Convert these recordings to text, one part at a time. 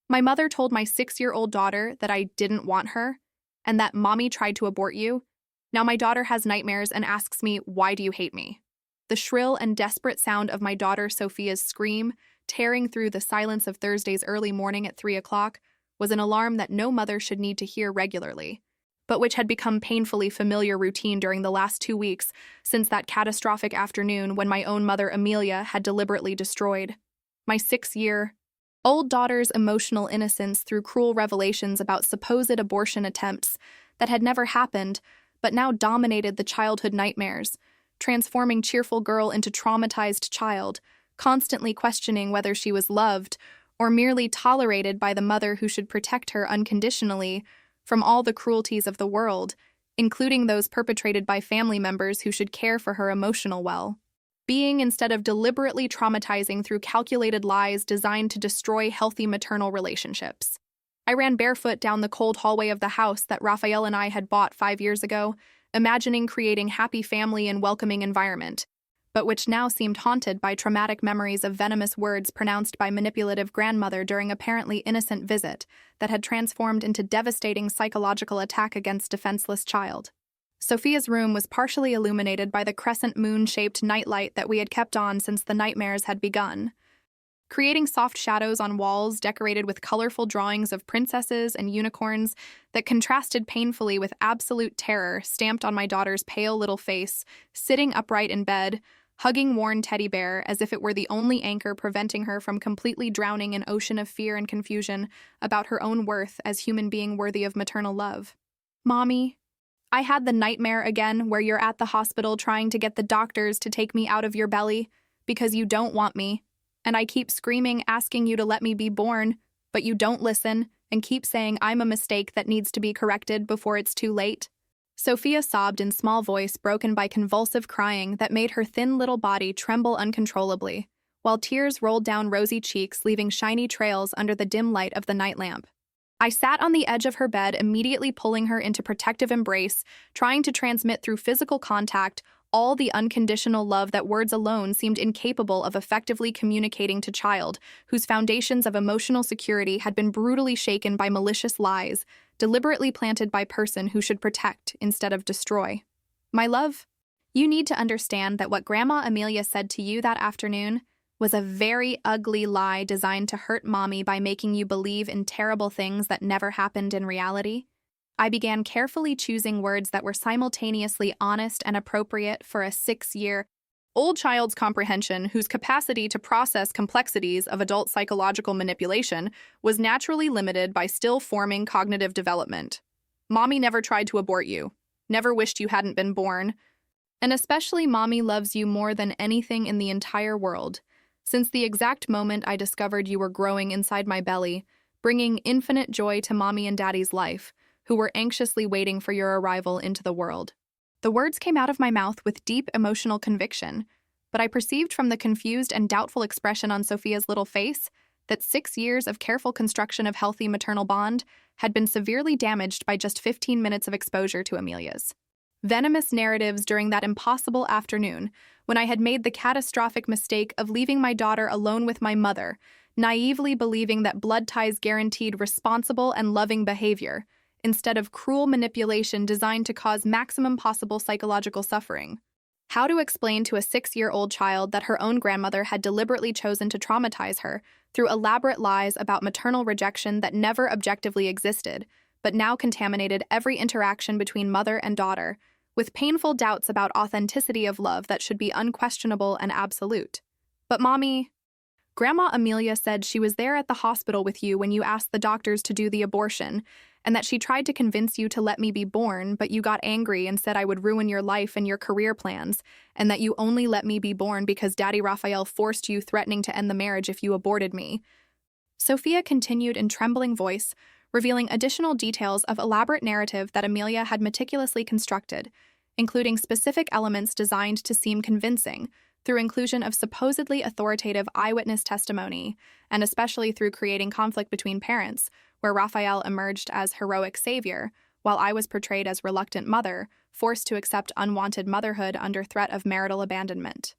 My mother told my 6-year-old daughter that I didn't want her and that mommy tried to abort you. Now my daughter has nightmares and asks me, why do you hate me? The shrill and desperate sound of my daughter Sophia's scream, tearing through the silence of Thursday's early morning at 3 o'clock, was an alarm that no mother should need to hear regularly, but which had become painfully familiar routine during the last 2 weeks since that catastrophic afternoon when my own mother Amelia had deliberately destroyed my 6-year-old daughter's emotional innocence through cruel revelations about supposed abortion attempts that had never happened but now dominated the childhood nightmares, transforming cheerful girl into traumatized child, constantly questioning whether she was loved or merely tolerated by the mother who should protect her unconditionally from all the cruelties of the world, including those perpetrated by family members who should care for her emotional well-being instead of deliberately traumatizing through calculated lies designed to destroy healthy maternal relationships. I ran barefoot down the cold hallway of the house that Raphael and I had bought 5 years ago, imagining creating happy family and welcoming environment, but which now seemed haunted by traumatic memories of venomous words pronounced by manipulative grandmother during apparently innocent visit that had transformed into devastating psychological attack against defenseless child. Sophia's room was partially illuminated by the crescent moon-shaped nightlight that we had kept on since the nightmares had begun, creating soft shadows on walls decorated with colorful drawings of princesses and unicorns that contrasted painfully with absolute terror stamped on my daughter's pale little face, sitting upright in bed, hugging worn teddy bear as if it were the only anchor preventing her from completely drowning in ocean of fear and confusion about her own worth as human being worthy of maternal love. Mommy, I had the nightmare again where you're at the hospital trying to get the doctors to take me out of your belly because you don't want me. And I keep screaming, asking you to let me be born, but you don't listen and keep saying I'm a mistake that needs to be corrected before it's too late. Sophia sobbed in small voice broken by convulsive crying that made her thin little body tremble uncontrollably, while tears rolled down rosy cheeks leaving shiny trails under the dim light of the night lamp. I sat on the edge of her bed, immediately pulling her into protective embrace, trying to transmit through physical contact all the unconditional love that words alone seemed incapable of effectively communicating to child, whose foundations of emotional security had been brutally shaken by malicious lies, deliberately planted by person who should protect instead of destroy. My love, you need to understand that what Grandma Amelia said to you that afternoon was a very ugly lie designed to hurt Mommy by making you believe in terrible things that never happened in reality. I began carefully choosing words that were simultaneously honest and appropriate for a 6-year-old child's comprehension whose capacity to process complexities of adult psychological manipulation was naturally limited by still forming cognitive development. Mommy never tried to abort you, never wished you hadn't been born, and especially Mommy loves you more than anything in the entire world, since the exact moment I discovered you were growing inside my belly, bringing infinite joy to Mommy and Daddy's life, who were anxiously waiting for your arrival into the world. The words came out of my mouth with deep emotional conviction, but I perceived from the confused and doubtful expression on Sophia's little face that 6 years of careful construction of healthy maternal bond had been severely damaged by just 15 minutes of exposure to Amelia's venomous narratives during that impossible afternoon when I had made the catastrophic mistake of leaving my daughter alone with my mother, naively believing that blood ties guaranteed responsible and loving behavior, instead of cruel manipulation designed to cause maximum possible psychological suffering. How to explain to a 6-year-old child that her own grandmother had deliberately chosen to traumatize her through elaborate lies about maternal rejection that never objectively existed, but now contaminated every interaction between mother and daughter, with painful doubts about authenticity of love that should be unquestionable and absolute. But Mommy, Grandma Amelia said she was there at the hospital with you when you asked the doctors to do the abortion, and that she tried to convince you to let me be born, but you got angry and said I would ruin your life and your career plans, and that you only let me be born because Daddy Raphael forced you, threatening to end the marriage if you aborted me. Sophia continued in trembling voice, revealing additional details of elaborate narrative that Amelia had meticulously constructed, including specific elements designed to seem convincing, through inclusion of supposedly authoritative eyewitness testimony, and especially through creating conflict between parents, where Raphael emerged as heroic savior, while I was portrayed as reluctant mother, forced to accept unwanted motherhood under threat of marital abandonment.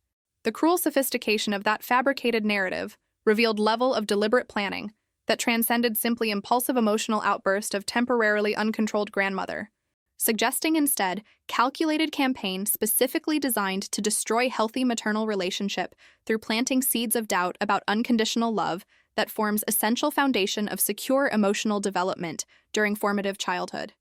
The cruel sophistication of that fabricated narrative revealed level of deliberate planning that transcended simply impulsive emotional outburst of temporarily uncontrolled grandmother, suggesting instead calculated campaign specifically designed to destroy healthy maternal relationship through planting seeds of doubt about unconditional love that forms essential foundation of secure emotional development during formative childhood.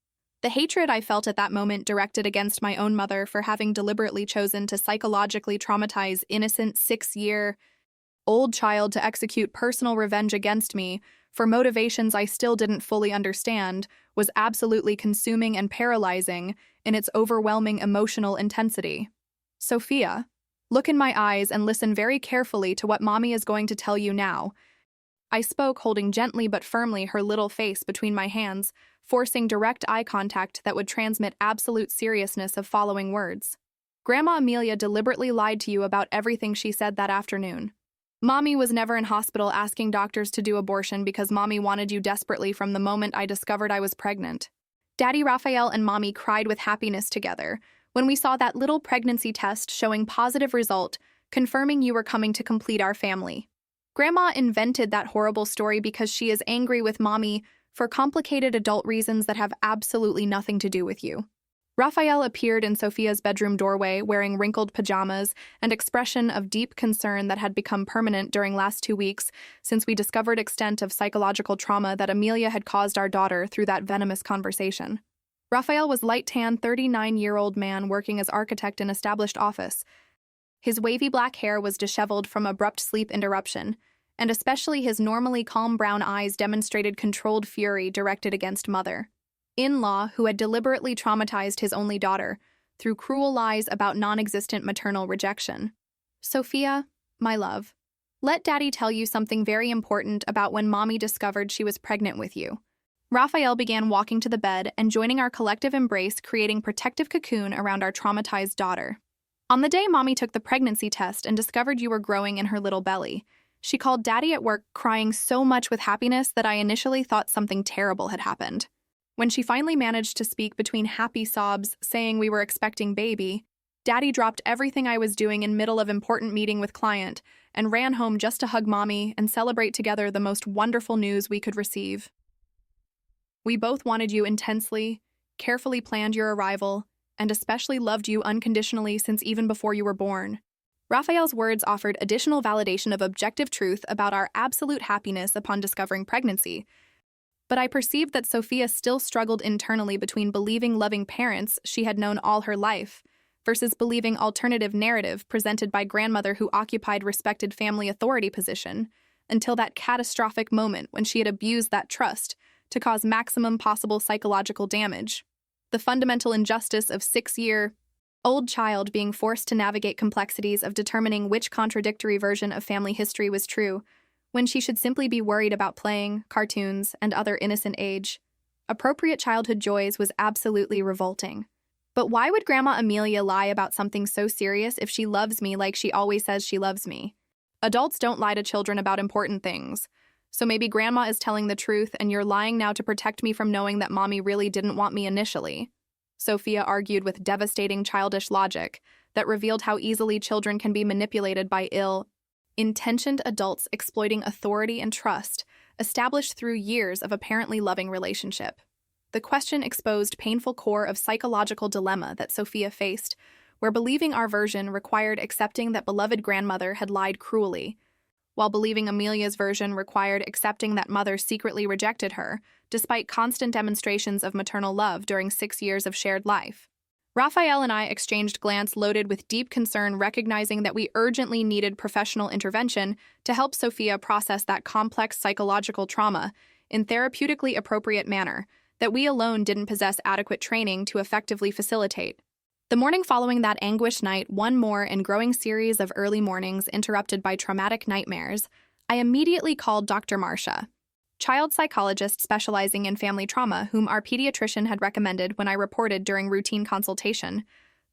The hatred I felt at that moment directed against my own mother for having deliberately chosen to psychologically traumatize innocent 6-year-old child to execute personal revenge against me for motivations I still didn't fully understand was absolutely consuming and paralyzing in its overwhelming emotional intensity. Sophia, look in my eyes and listen very carefully to what Mommy is going to tell you now. I spoke, holding gently but firmly her little face between my hands, forcing direct eye contact that would transmit absolute seriousness of following words. Grandma Amelia deliberately lied to you about everything she said that afternoon. Mommy was never in hospital asking doctors to do abortion because Mommy wanted you desperately from the moment I discovered I was pregnant. Daddy Raphael and Mommy cried with happiness together when we saw that little pregnancy test showing positive result, confirming you were coming to complete our family. Grandma invented that horrible story because she is angry with Mommy for complicated adult reasons that have absolutely nothing to do with you. Raphael appeared in Sophia's bedroom doorway wearing wrinkled pajamas, an expression of deep concern that had become permanent during last 2 weeks since we discovered extent of psychological trauma that Amelia had caused our daughter through that venomous conversation. Raphael was light-tan 39-year-old man working as architect in established office. His wavy black hair was disheveled from abrupt sleep interruption, and especially his normally calm brown eyes demonstrated controlled fury directed against Mother. In-law who had deliberately traumatized his only daughter through cruel lies about non-existent maternal rejection. Sophia, my love, let Daddy tell you something very important about when Mommy discovered she was pregnant with you. Raphael began walking to the bed and joining our collective embrace, creating protective cocoon around our traumatized daughter. On the day Mommy took the pregnancy test and discovered you were growing in her little belly, she called Daddy at work crying so much with happiness that I initially thought something terrible had happened. When she finally managed to speak between happy sobs, saying we were expecting baby, Daddy dropped everything I was doing in middle of important meeting with client and ran home just to hug Mommy and celebrate together the most wonderful news we could receive. We both wanted you intensely, carefully planned your arrival, and especially loved you unconditionally since even before you were born. Raphael's words offered additional validation of objective truth about our absolute happiness upon discovering pregnancy, but I perceived that Sophia still struggled internally between believing loving parents she had known all her life versus believing alternative narrative presented by grandmother who occupied respected family authority position until that catastrophic moment when she had abused that trust to cause maximum possible psychological damage. The fundamental injustice of 6-year-old child being forced to navigate complexities of determining which contradictory version of family history was true, when she should simply be worried about playing, cartoons, and other innocent age. Appropriate childhood joys was absolutely revolting. But why would Grandma Amelia lie about something so serious if she loves me like she always says she loves me? Adults don't lie to children about important things. So maybe Grandma is telling the truth and you're lying now to protect me from knowing that Mommy really didn't want me initially. Sophia argued with devastating childish logic that revealed how easily children can be manipulated by ill-intentioned adults exploiting authority and trust established through years of apparently loving relationship. The question exposed painful core of psychological dilemma that Sophia faced, where believing our version required accepting that beloved grandmother had lied cruelly, while believing Amelia's version required accepting that Mother secretly rejected her, despite constant demonstrations of maternal love during 6 years of shared life. Raphael and I exchanged glance loaded with deep concern, recognizing that we urgently needed professional intervention to help Sophia process that complex psychological trauma in therapeutically appropriate manner that we alone didn't possess adequate training to effectively facilitate. The morning following that anguished night, one more and growing series of early mornings interrupted by traumatic nightmares, I immediately called Dr. Marcia, child psychologist specializing in family trauma, whom our pediatrician had recommended when I reported during routine consultation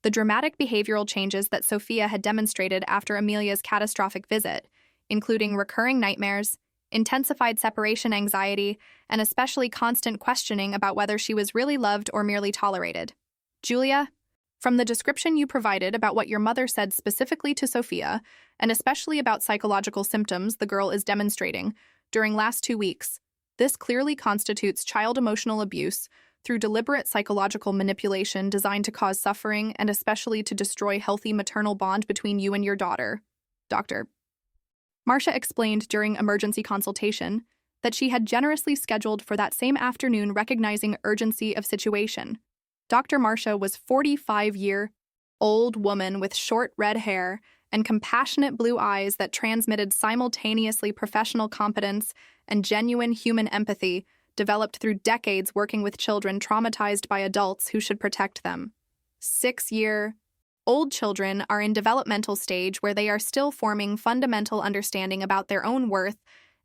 the dramatic behavioral changes that Sophia had demonstrated after Amelia's catastrophic visit, including recurring nightmares, intensified separation anxiety, and especially constant questioning about whether she was really loved or merely tolerated. Julia, from the description you provided about what your mother said specifically to Sophia, and especially about psychological symptoms the girl is demonstrating during last 2 weeks, This clearly constitutes child emotional abuse through deliberate psychological manipulation designed to cause suffering and especially to destroy healthy maternal bond between you and your daughter. Dr. Marcia explained during emergency consultation that she had generously scheduled for that same afternoon, recognizing urgency of situation. Dr. Marcia was a 45-year-old woman with short red hair and compassionate blue eyes that transmitted simultaneously professional competence and genuine human empathy developed through decades working with children traumatized by adults who should protect them. 6-year-old children are in developmental stage where they are still forming fundamental understanding about their own worth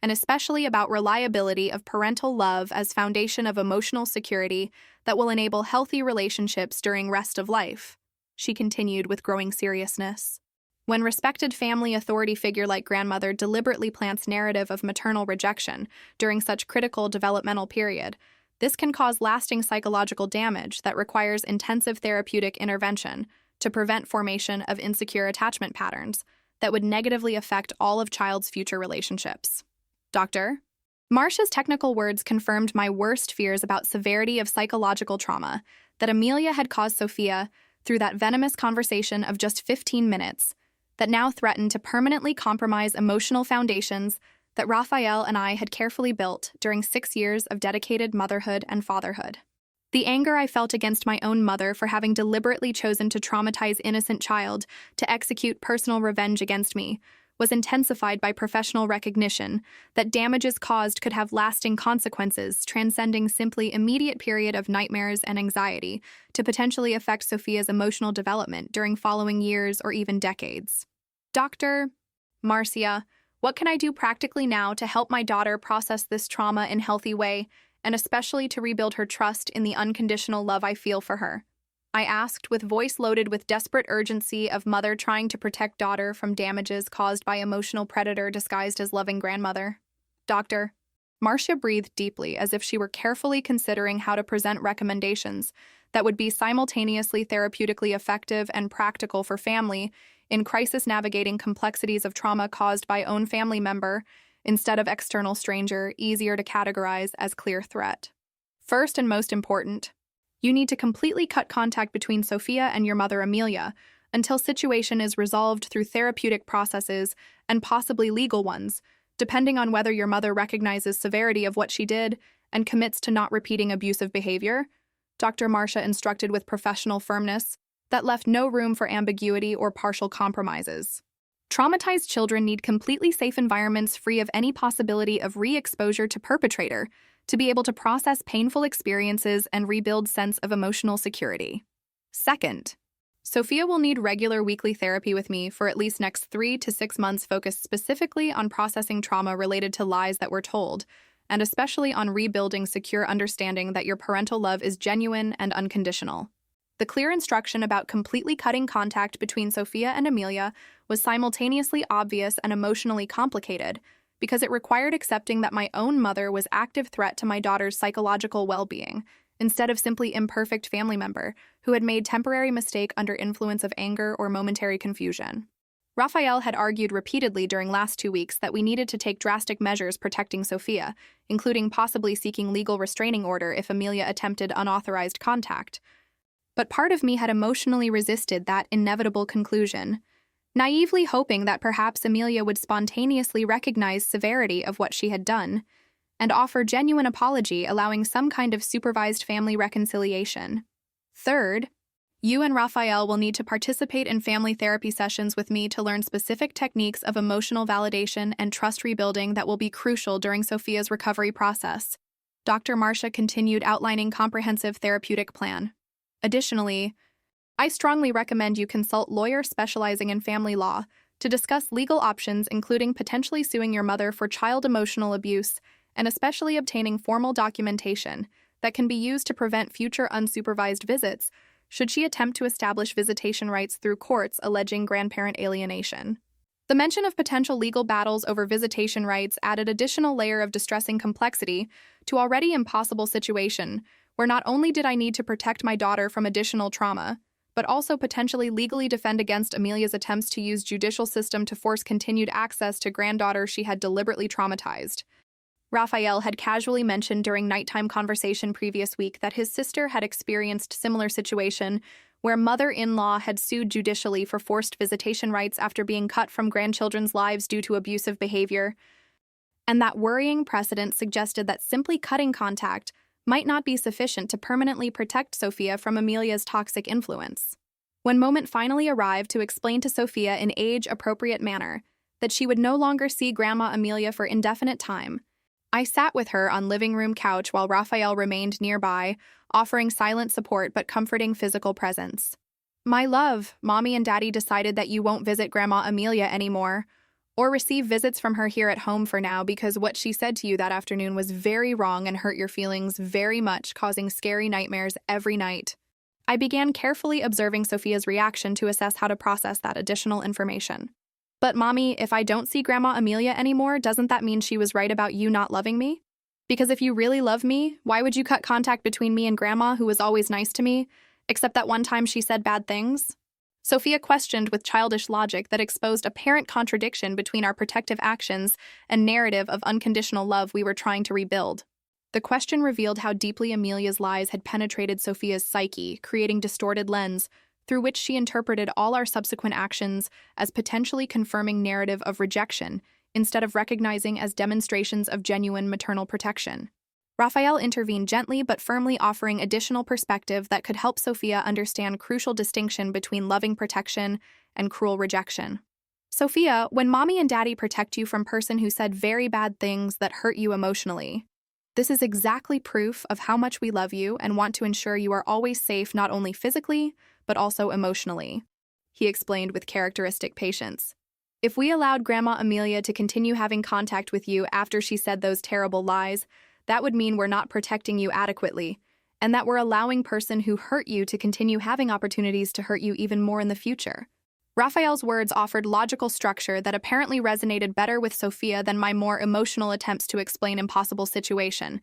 and especially about reliability of parental love as foundation of emotional security that will enable healthy relationships during rest of life, she continued with growing seriousness. When respected family authority figure like grandmother deliberately plants narrative of maternal rejection during such critical developmental period, this can cause lasting psychological damage that requires intensive therapeutic intervention to prevent formation of insecure attachment patterns that would negatively affect all of child's future relationships. Dr. Marcia's technical words confirmed my worst fears about severity of psychological trauma that Amelia had caused Sophia through that venomous conversation of just 15 minutes that now threatened to permanently compromise emotional foundations that Raphael and I had carefully built during 6 years of dedicated motherhood and fatherhood. The anger I felt against my own mother for having deliberately chosen to traumatize innocent child to execute personal revenge against me was intensified by professional recognition that damages caused could have lasting consequences transcending simply immediate period of nightmares and anxiety to potentially affect Sophia's emotional development during following years or even decades. Dr. Marcia, what can I do practically now to help my daughter process this trauma in a healthy way, and especially to rebuild her trust in the unconditional love I feel for her? I asked, with voice loaded with desperate urgency of mother trying to protect daughter from damages caused by emotional predator disguised as loving grandmother. Dr. Marcia breathed deeply as if she were carefully considering how to present recommendations that would be simultaneously therapeutically effective and practical for family in crisis navigating complexities of trauma caused by own family member instead of external stranger, easier to categorize as clear threat. First and most important, you need to completely cut contact between Sophia and your mother Amelia until situation is resolved through therapeutic processes and possibly legal ones, depending on whether your mother recognizes severity of what she did and commits to not repeating abusive behavior. Dr. Marcia instructed with professional firmness that left no room for ambiguity or partial compromises. Traumatized children need completely safe environments free of any possibility of re-exposure to perpetrator to be able to process painful experiences and rebuild sense of emotional security. Second, Sophia will need regular weekly therapy with me for at least next 3 to 6 months focused specifically on processing trauma related to lies that were told, and especially on rebuilding secure understanding that your parental love is genuine and unconditional. The clear instruction about completely cutting contact between Sophia and Amelia was simultaneously obvious and emotionally complicated because it required accepting that my own mother was active threat to my daughter's psychological well-being, instead of simply imperfect family member who had made temporary mistake under influence of anger or momentary confusion. Raphael had argued repeatedly during last 2 weeks that we needed to take drastic measures protecting Sophia, including possibly seeking legal restraining order if Amelia attempted unauthorized contact. But part of me had emotionally resisted that inevitable conclusion, naively hoping that perhaps Amelia would spontaneously recognize severity of what she had done and offer genuine apology, allowing some kind of supervised family reconciliation. Third, you and Raphael will need to participate in family therapy sessions with me to learn specific techniques of emotional validation and trust rebuilding that will be crucial during Sophia's recovery process. Dr. Marcia continued outlining comprehensive therapeutic plan. Additionally, I strongly recommend you consult lawyers specializing in family law to discuss legal options, including potentially suing your mother for child emotional abuse and especially obtaining formal documentation that can be used to prevent future unsupervised visits should she attempt to establish visitation rights through courts alleging grandparent alienation. The mention of potential legal battles over visitation rights added additional layer of distressing complexity to already impossible situation where not only did I need to protect my daughter from additional trauma, but also potentially legally defend against Amelia's attempts to use judicial system to force continued access to granddaughter she had deliberately traumatized. Raphael had casually mentioned during nighttime conversation previous week that his sister had experienced similar situation where mother-in-law had sued judicially for forced visitation rights after being cut from grandchildren's lives due to abusive behavior, and that worrying precedent suggested that simply cutting contact might not be sufficient to permanently protect Sophia from Amelia's toxic influence. When moment finally arrived to explain to Sophia in age-appropriate manner that she would no longer see Grandma Amelia for indefinite time, I sat with her on living room couch while Raphael remained nearby, offering silent support but comforting physical presence. "My love, Mommy and Daddy decided that you won't visit Grandma Amelia anymore, or receive visits from her here at home for now because what she said to you that afternoon was very wrong and hurt your feelings very much, causing scary nightmares every night." I began carefully observing Sophia's reaction to assess how to process that additional information. "But Mommy, if I don't see Grandma Amelia anymore, doesn't that mean she was right about you not loving me? Because if you really love me, why would you cut contact between me and Grandma, who was always nice to me, except that one time she said bad things?" Sophia questioned with childish logic that exposed apparent contradiction between our protective actions and narrative of unconditional love we were trying to rebuild. The question revealed how deeply Amelia's lies had penetrated Sophia's psyche, creating distorted lens through which she interpreted all our subsequent actions as potentially confirming narrative of rejection instead of recognizing as demonstrations of genuine maternal protection. Raphael intervened gently but firmly, offering additional perspective that could help Sophia understand crucial distinction between loving protection and cruel rejection. "Sophia, when Mommy and Daddy protect you from person who said very bad things that hurt you emotionally, this is exactly proof of how much we love you and want to ensure you are always safe not only physically, but also emotionally," he explained with characteristic patience. "If we allowed Grandma Amelia to continue having contact with you after she said those terrible lies, that would mean we're not protecting you adequately, and that we're allowing person who hurt you to continue having opportunities to hurt you even more in the future." Raphael's words offered logical structure that apparently resonated better with Sophia than my more emotional attempts to explain impossible situation,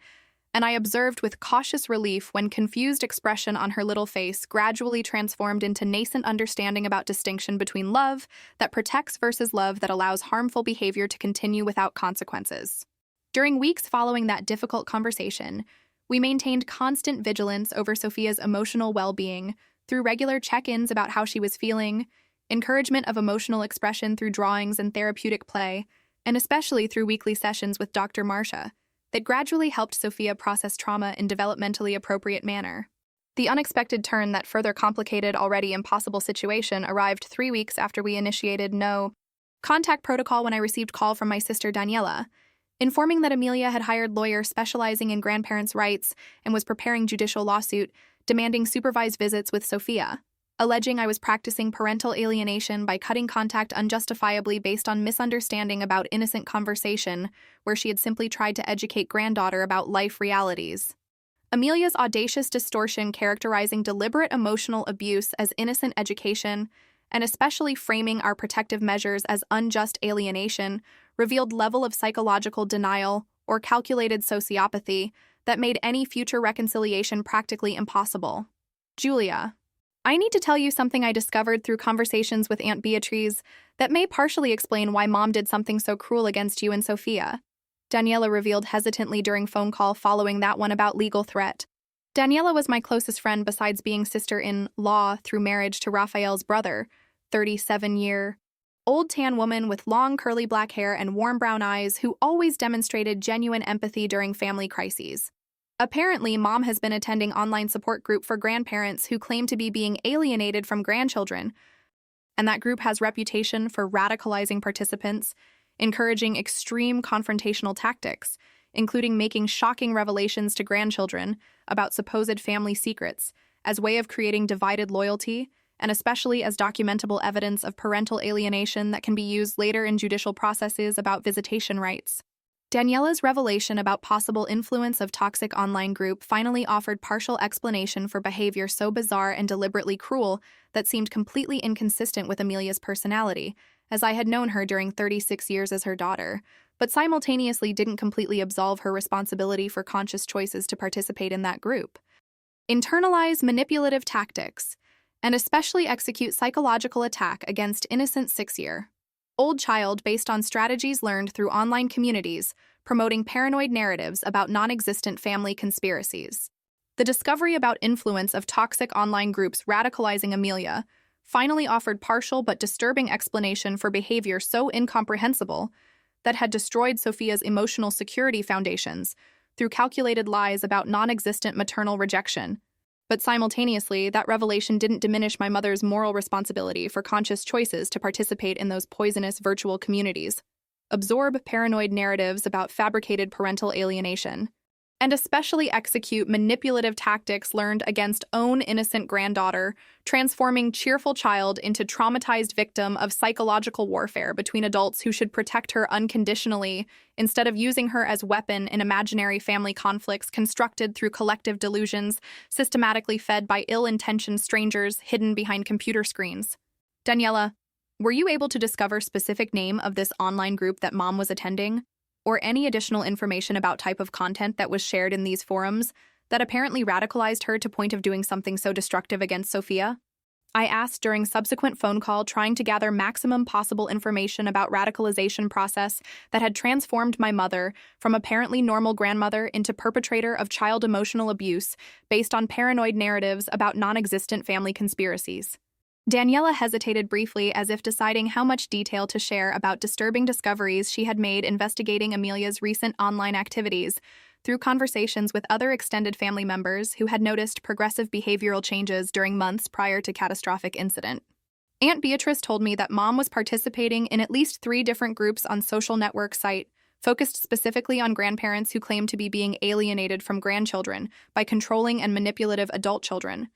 and I observed with cautious relief when confused expression on her little face gradually transformed into nascent understanding about distinction between love that protects versus love that allows harmful behavior to continue without consequences. During weeks following that difficult conversation, we maintained constant vigilance over Sophia's emotional well-being through regular check-ins about how she was feeling, encouragement of emotional expression through drawings and therapeutic play, and especially through weekly sessions with Dr. Marcia, that gradually helped Sophia process trauma in developmentally appropriate manner. The unexpected turn that further complicated already impossible situation arrived 3 weeks after we initiated no contact protocol when I received call from my sister Daniela, informing that Amelia had hired lawyers specializing in grandparents' rights and was preparing judicial lawsuit demanding supervised visits with Sophia, alleging I was practicing parental alienation by cutting contact unjustifiably based on misunderstanding about innocent conversation where she had simply tried to educate granddaughter about life realities. Amelia's audacious distortion characterizing deliberate emotional abuse as innocent education, and especially framing our protective measures as unjust alienation, revealed level of psychological denial or calculated sociopathy that made any future reconciliation practically impossible. "Julia, I need to tell you something I discovered through conversations with Aunt Beatrice that may partially explain why Mom did something so cruel against you and Sophia," Daniela revealed hesitantly during phone call following that one about legal threat. Daniela was my closest friend besides being sister-in-law through marriage to Raphael's brother, 37-year-old tan woman with long curly black hair and warm brown eyes who always demonstrated genuine empathy during family crises. Apparently, Mom has been attending online support group for grandparents who claim to be being alienated from grandchildren, and that group has reputation for radicalizing participants, encouraging extreme confrontational tactics, including making shocking revelations to grandchildren about supposed family secrets, as way of creating divided loyalty, and especially as documentable evidence of parental alienation that can be used later in judicial processes about visitation rights. Daniela's revelation about possible influence of toxic online group finally offered partial explanation for behavior so bizarre and deliberately cruel that seemed completely inconsistent with Amelia's personality, as I had known her during 36 years as her daughter, but simultaneously didn't completely absolve her responsibility for conscious choices to participate in that group. Internalize manipulative tactics, and especially execute psychological attack against innocent 6-year Old child based on strategies learned through online communities, promoting paranoid narratives about non-existent family conspiracies. The discovery about influence of toxic online groups radicalizing Amelia finally offered partial but disturbing explanation for behavior so incomprehensible that had destroyed Sophia's emotional security foundations through calculated lies about non-existent maternal rejection. But simultaneously, that revelation didn't diminish my mother's moral responsibility for conscious choices to participate in those poisonous virtual communities, absorb paranoid narratives about fabricated parental alienation, and especially execute manipulative tactics learned against own innocent granddaughter, transforming cheerful child into traumatized victim of psychological warfare between adults who should protect her unconditionally instead of using her as weapon in imaginary family conflicts constructed through collective delusions, systematically fed by ill-intentioned strangers hidden behind computer screens. Daniela, were you able to discover specific name of this online group that Mom was attending? Or any additional information about type of content that was shared in these forums that apparently radicalized her to point of doing something so destructive against Sophia? I asked during subsequent phone call, trying to gather maximum possible information about radicalization process that had transformed my mother from apparently normal grandmother into perpetrator of child emotional abuse based on paranoid narratives about non-existent family conspiracies. Daniela hesitated briefly as if deciding how much detail to share about disturbing discoveries she had made investigating Amelia's recent online activities through conversations with other extended family members who had noticed progressive behavioral changes during months prior to catastrophic incident. Aunt Beatrice told me that Mom was participating in at least 3 different groups on social network site focused specifically on grandparents who claimed to be being alienated from grandchildren by controlling and manipulative adult children.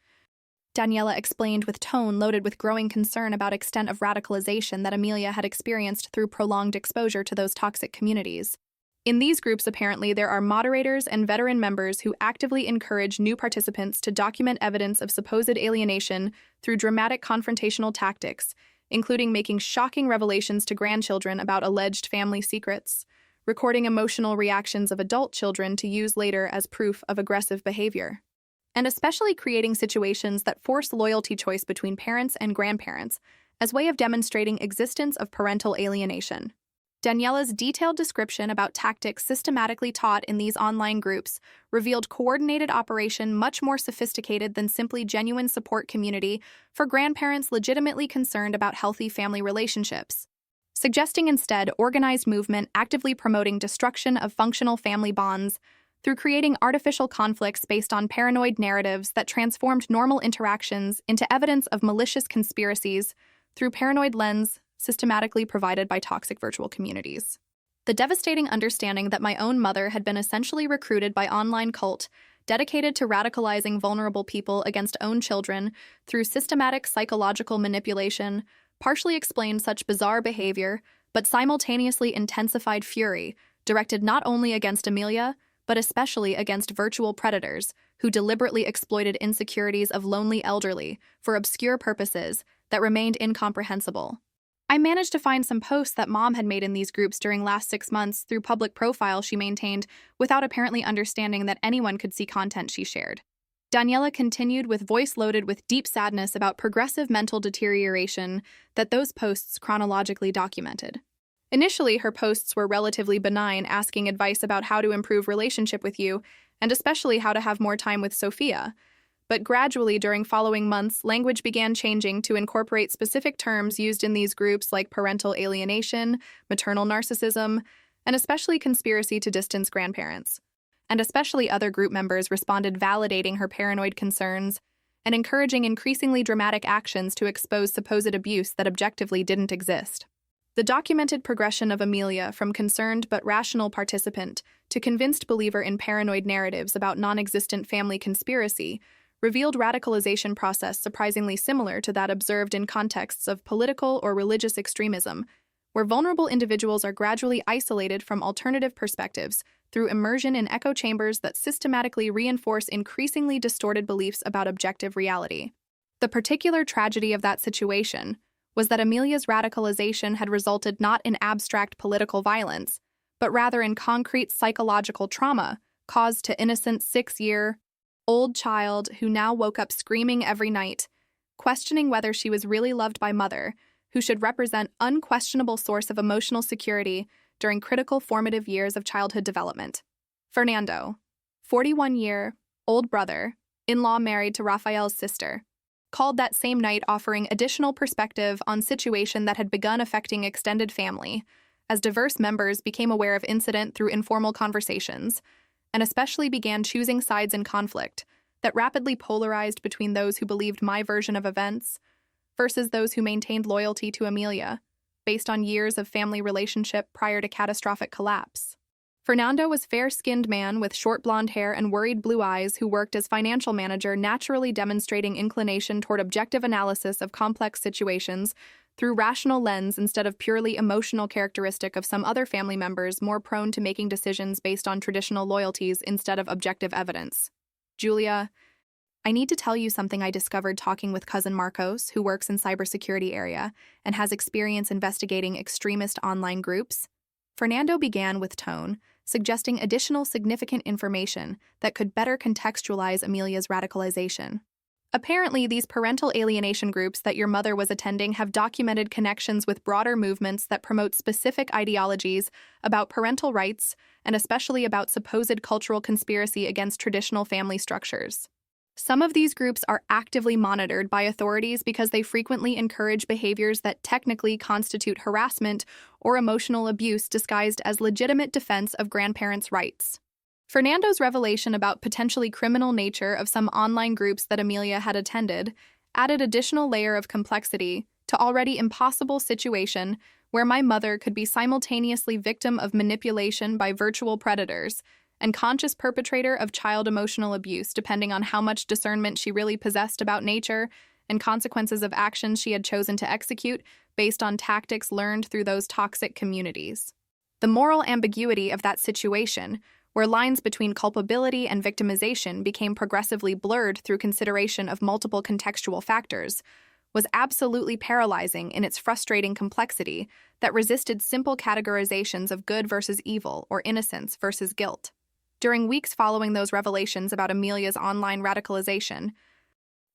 Daniela explained with tone loaded with growing concern about extent of radicalization that Amelia had experienced through prolonged exposure to those toxic communities. In these groups, apparently, there are moderators and veteran members who actively encourage new participants to document evidence of supposed alienation through dramatic confrontational tactics, including making shocking revelations to grandchildren about alleged family secrets, recording emotional reactions of adult children to use later as proof of aggressive behavior, and especially creating situations that force loyalty choice between parents and grandparents as way of demonstrating existence of parental alienation. Daniela's detailed description about tactics systematically taught in these online groups revealed coordinated operation much more sophisticated than simply genuine support community for grandparents legitimately concerned about healthy family relationships, suggesting instead organized movement actively promoting destruction of functional family bonds through creating artificial conflicts based on paranoid narratives that transformed normal interactions into evidence of malicious conspiracies through paranoid lens systematically provided by toxic virtual communities. The devastating understanding that my own mother had been essentially recruited by online cult dedicated to radicalizing vulnerable people against own children through systematic psychological manipulation partially explained such bizarre behavior, but simultaneously intensified fury directed not only against Amelia, but especially against virtual predators who deliberately exploited insecurities of lonely elderly for obscure purposes that remained incomprehensible. I managed to find some posts that Mom had made in these groups during last 6 months through public profiles she maintained without apparently understanding that anyone could see content she shared. Daniela continued with voice loaded with deep sadness about progressive mental deterioration that those posts chronologically documented. Initially, her posts were relatively benign, asking advice about how to improve relationship with you, and especially how to have more time with Sophia. But gradually, during following months, language began changing to incorporate specific terms used in these groups like parental alienation, maternal narcissism, and especially conspiracy to distance grandparents. And especially other group members responded validating her paranoid concerns and encouraging increasingly dramatic actions to expose supposed abuse that objectively didn't exist. The documented progression of Amelia from concerned but rational participant to convinced believer in paranoid narratives about non-existent family conspiracy revealed radicalization process surprisingly similar to that observed in contexts of political or religious extremism, where vulnerable individuals are gradually isolated from alternative perspectives through immersion in echo chambers that systematically reinforce increasingly distorted beliefs about objective reality. The particular tragedy of that situation was that Amelia's radicalization had resulted not in abstract political violence, but rather in concrete psychological trauma caused to innocent 6-year-old child who now woke up screaming every night, questioning whether she was really loved by mother, who should represent unquestionable source of emotional security during critical formative years of childhood development. Fernando, 41-year, old brother, in-law married to Rafael's sister, called that same night offering additional perspective on situation that had begun affecting extended family, as diverse members became aware of incident through informal conversations, and especially began choosing sides in conflict that rapidly polarized between those who believed my version of events versus those who maintained loyalty to Amelia, based on years of family relationship prior to catastrophic collapse. Fernando was a fair-skinned man with short blonde hair and worried blue eyes who worked as financial manager, naturally demonstrating inclination toward objective analysis of complex situations through rational lens instead of purely emotional characteristic of some other family members more prone to making decisions based on traditional loyalties instead of objective evidence. Julia, I need to tell you something I discovered talking with cousin Marcos, who works in cybersecurity area and has experience investigating extremist online groups. Fernando began with tone, suggesting additional significant information that could better contextualize Amelia's radicalization. Apparently, these parental alienation groups that your mother was attending have documented connections with broader movements that promote specific ideologies about parental rights and especially about supposed cultural conspiracy against traditional family structures. Some of these groups are actively monitored by authorities because they frequently encourage behaviors that technically constitute harassment or emotional abuse disguised as legitimate defense of grandparents' rights. Fernando's revelation about potentially criminal nature of some online groups that Amelia had attended added additional layer of complexity to already impossible situation where my mother could be simultaneously victim of manipulation by virtual predators and conscious perpetrator of child emotional abuse, depending on how much discernment she really possessed about nature and consequences of actions she had chosen to execute based on tactics learned through those toxic communities. The moral ambiguity of that situation, where lines between culpability and victimization became progressively blurred through consideration of multiple contextual factors, was absolutely paralyzing in its frustrating complexity that resisted simple categorizations of good versus evil or innocence versus guilt. During weeks following those revelations about Amelia's online radicalization,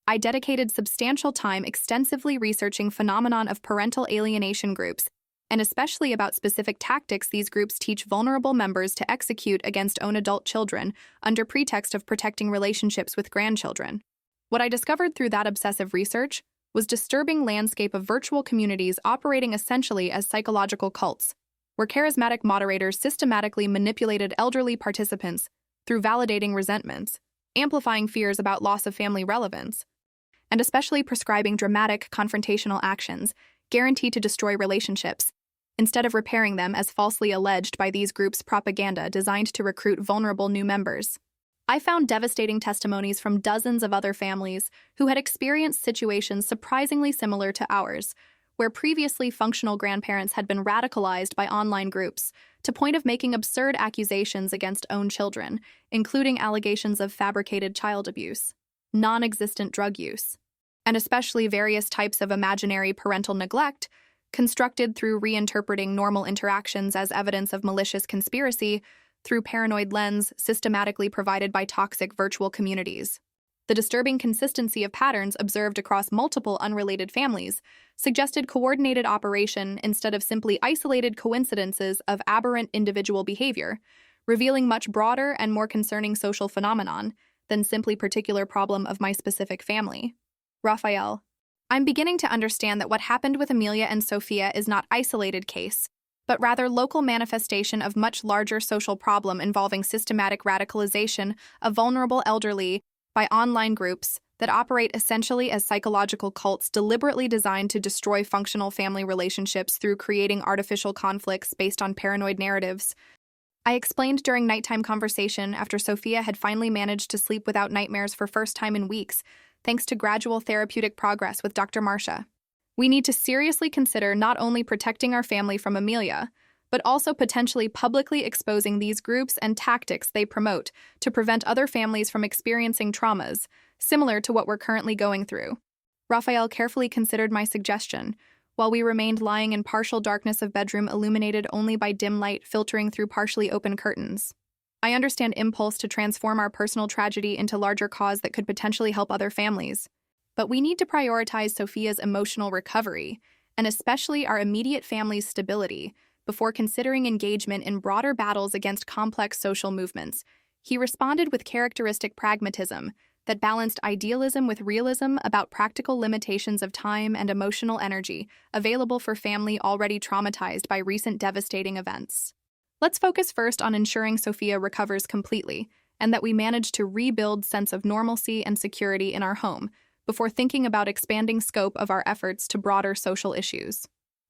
I dedicated substantial time extensively researching phenomenon of parental alienation groups, and especially about specific tactics these groups teach vulnerable members to execute against own adult children under pretext of protecting relationships with grandchildren. What I discovered through that obsessive research was disturbing landscape of virtual communities operating essentially as psychological cults, where charismatic moderators systematically manipulated elderly participants through validating resentments, amplifying fears about loss of family relevance, and especially prescribing dramatic confrontational actions guaranteed to destroy relationships, instead of repairing them as falsely alleged by these groups' propaganda designed to recruit vulnerable new members. I found devastating testimonies from dozens of other families who had experienced situations surprisingly similar to ours, where previously functional grandparents had been radicalized by online groups to point of making absurd accusations against own children, including allegations of fabricated child abuse, non-existent drug use, and especially various types of imaginary parental neglect constructed through reinterpreting normal interactions as evidence of malicious conspiracy through paranoid lens systematically provided by toxic virtual communities. The disturbing consistency of patterns observed across multiple unrelated families suggested coordinated operation instead of simply isolated coincidences of aberrant individual behavior, revealing much broader and more concerning social phenomenon than simply particular problem of my specific family. Rafael, I'm beginning to understand that what happened with Amelia and Sophia is not isolated case, but rather local manifestation of much larger social problem involving systematic radicalization of vulnerable elderly by online groups that operate essentially as psychological cults deliberately designed to destroy functional family relationships through creating artificial conflicts based on paranoid narratives. I explained during nighttime conversation after Sophia had finally managed to sleep without nightmares for first time in weeks, thanks to gradual therapeutic progress with Dr. Marcia. We need to seriously consider not only protecting our family from Amelia, but also potentially publicly exposing these groups and tactics they promote to prevent other families from experiencing traumas, similar to what we're currently going through. Raphael carefully considered my suggestion, while we remained lying in partial darkness of bedroom illuminated only by dim light filtering through partially open curtains. I understand impulse to transform our personal tragedy into larger cause that could potentially help other families, but we need to prioritize Sophia's emotional recovery and especially our immediate family's stability, before considering engagement in broader battles against complex social movements. He responded with characteristic pragmatism that balanced idealism with realism about practical limitations of time and emotional energy available for family already traumatized by recent devastating events. Let's focus first on ensuring Sophia recovers completely and that we manage to rebuild sense of normalcy and security in our home before thinking about expanding scope of our efforts to broader social issues.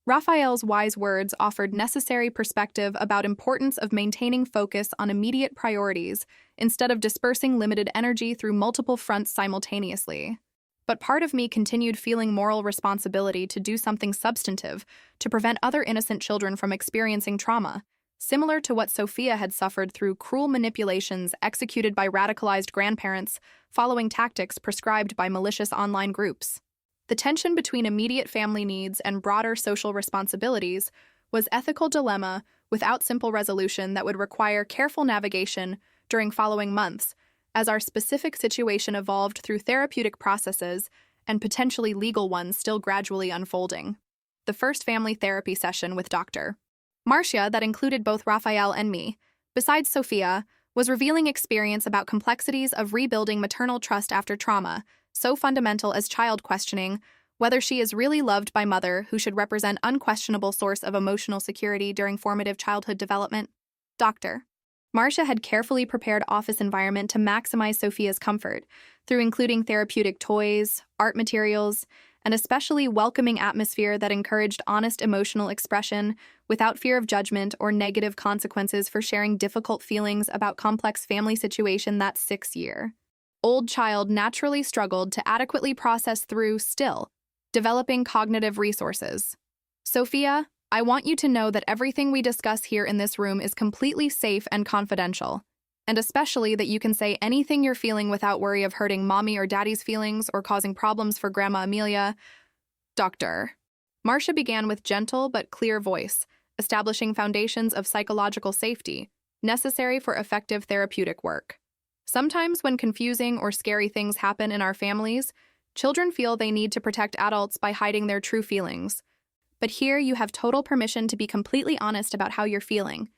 Raphael's wise words offered necessary perspective about importance of maintaining focus on immediate priorities instead of dispersing limited energy through multiple fronts simultaneously. But part of me continued feeling moral responsibility to do something substantive to prevent other innocent children from experiencing trauma, similar to what Sophia had suffered through cruel manipulations executed by radicalized grandparents following tactics prescribed by malicious online groups. The tension between immediate family needs and broader social responsibilities was an ethical dilemma without simple resolution that would require careful navigation during following months, as our specific situation evolved through therapeutic processes and potentially legal ones still gradually unfolding. The first family therapy session with Dr. Marcia, that included both Raphael and me, besides Sophia, was revealing experience about complexities of rebuilding maternal trust after trauma, so fundamental as child questioning whether she is really loved by mother, who should represent unquestionable source of emotional security during formative childhood development. Dr. Marcia had carefully prepared office environment to maximize Sophia's comfort through including therapeutic toys, art materials, and especially welcoming atmosphere that encouraged honest emotional expression without fear of judgment or negative consequences for sharing difficult feelings about complex family situation that 6-year old child naturally struggled to adequately process through still developing cognitive resources. Sophia, I want you to know that everything we discuss here in this room is completely safe and confidential, and especially that you can say anything you're feeling without worry of hurting mommy or daddy's feelings or causing problems for Grandma Amelia. Dr. Marcia began with gentle but clear voice, establishing foundations of psychological safety necessary for effective therapeutic work. Sometimes when confusing or scary things happen in our families, children feel they need to protect adults by hiding their true feelings. But here you have total permission to be completely honest about how you're feeling,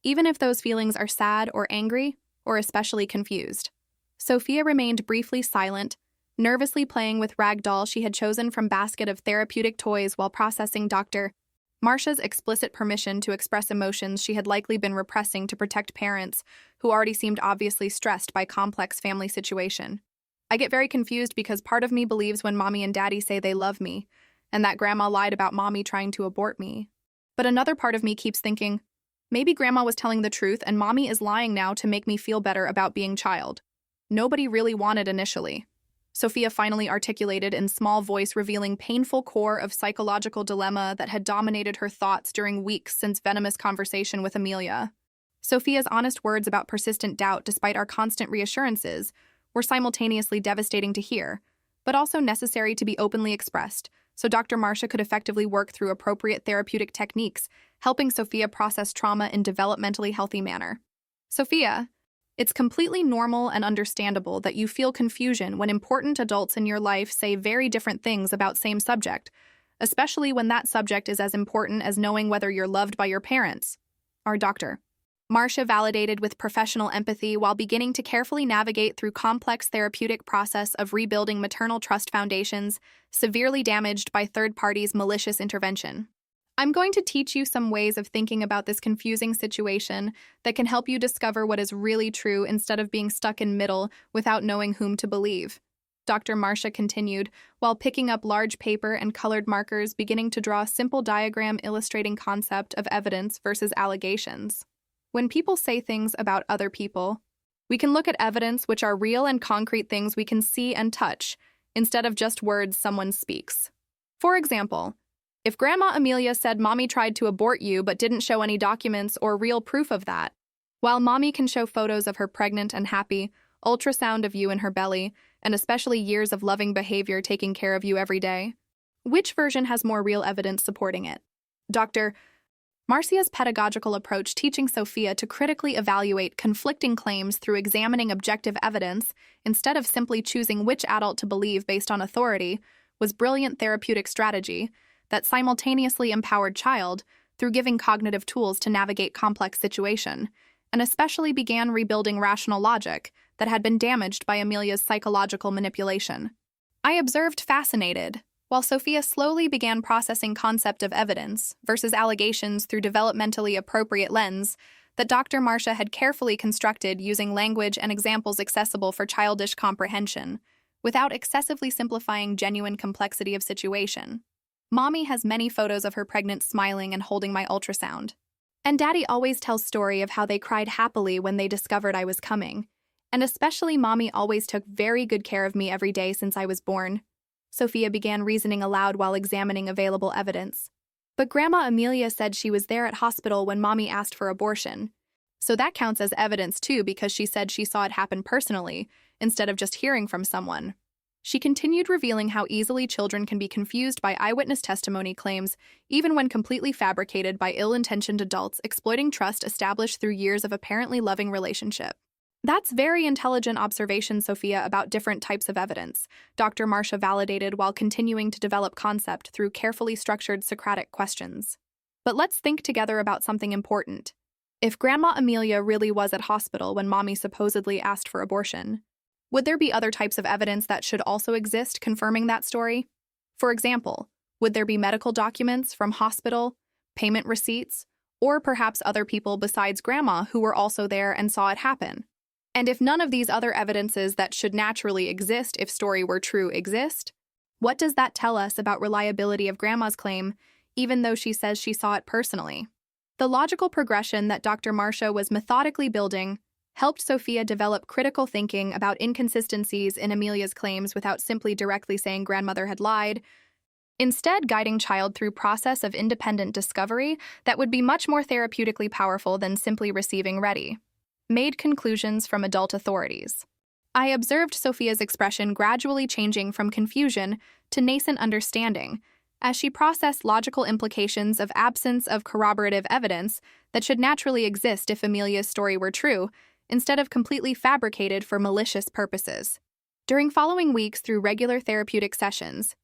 even if those feelings are sad or angry or especially confused. Sophia remained briefly silent, nervously playing with rag doll she had chosen from basket of therapeutic toys while processing Dr. Marcia's explicit permission to express emotions she had likely been repressing to protect parents who already seemed obviously stressed by complex family situation. I get very confused because part of me believes when mommy and daddy say they love me, and that grandma lied about mommy trying to abort me. But another part of me keeps thinking, maybe grandma was telling the truth and mommy is lying now to make me feel better about being child. Nobody really wanted initially. Sophia finally articulated in small voice, revealing painful core of psychological dilemma that had dominated her thoughts during weeks since venomous conversation with Amelia. Sophia's honest words about persistent doubt despite our constant reassurances were simultaneously devastating to hear, but also necessary to be openly expressed, so Dr. Marcia could effectively work through appropriate therapeutic techniques, helping Sophia process trauma in developmentally healthy manner. Sophia, it's completely normal and understandable that you feel confusion when important adults in your life say very different things about same subject, especially when that subject is as important as knowing whether you're loved by your parents. Our Dr. Marcia validated with professional empathy while beginning to carefully navigate through complex therapeutic process of rebuilding maternal trust foundations severely damaged by third parties' malicious intervention. I'm going to teach you some ways of thinking about this confusing situation that can help you discover what is really true instead of being stuck in middle without knowing whom to believe. Dr. Marcia continued, while picking up large paper and colored markers, beginning to draw a simple diagram illustrating concept of evidence versus allegations. When people say things about other people, we can look at evidence which are real and concrete things we can see and touch, instead of just words someone speaks. For example, if Grandma Amelia said mommy tried to abort you but didn't show any documents or real proof of that, while mommy can show photos of her pregnant and happy, ultrasound of you in her belly, and especially years of loving behavior taking care of you every day, which version has more real evidence supporting it? Dr. Marcia's pedagogical approach teaching Sophia to critically evaluate conflicting claims through examining objective evidence instead of simply choosing which adult to believe based on authority was brilliant therapeutic strategy that simultaneously empowered child through giving cognitive tools to navigate complex situation, and especially began rebuilding rational logic that had been damaged by Amelia's psychological manipulation. I observed fascinated, while Sophia slowly began processing concept of evidence versus allegations through developmentally appropriate lens that Dr. Marcia had carefully constructed using language and examples accessible for childish comprehension, without excessively simplifying genuine complexity of situation. Mommy has many photos of her pregnant smiling and holding my ultrasound. And Daddy always tells story of how they cried happily when they discovered I was coming. And especially Mommy always took very good care of me every day since I was born. Sophia began reasoning aloud while examining available evidence. But Grandma Amelia said she was there at hospital when Mommy asked for abortion. So that counts as evidence too because she said she saw it happen personally, instead of just hearing from someone. She continued revealing how easily children can be confused by eyewitness testimony claims, even when completely fabricated by ill-intentioned adults exploiting trust established through years of apparently loving relationship. That's very intelligent observation, Sophia, about different types of evidence, Dr. Marcia validated while continuing to develop concept through carefully structured Socratic questions. But let's think together about something important. If Grandma Amelia really was at hospital when Mommy supposedly asked for abortion, would there be other types of evidence that should also exist confirming that story? For example, would there be medical documents from hospital, payment receipts, or perhaps other people besides Grandma who were also there and saw it happen? And if none of these other evidences that should naturally exist if story were true exist, what does that tell us about reliability of Grandma's claim, even though she says she saw it personally? The logical progression that Dr. Marcia was methodically building helped Sophia develop critical thinking about inconsistencies in Amelia's claims without simply directly saying grandmother had lied, instead guiding child through process of independent discovery that would be much more therapeutically powerful than simply receiving ready-made conclusions from adult authorities. I observed Sophia's expression gradually changing from confusion to nascent understanding as she processed logical implications of absence of corroborative evidence that should naturally exist if Amelia's story were true, instead of completely fabricated for malicious purposes. During following weeks through regular therapeutic sessions,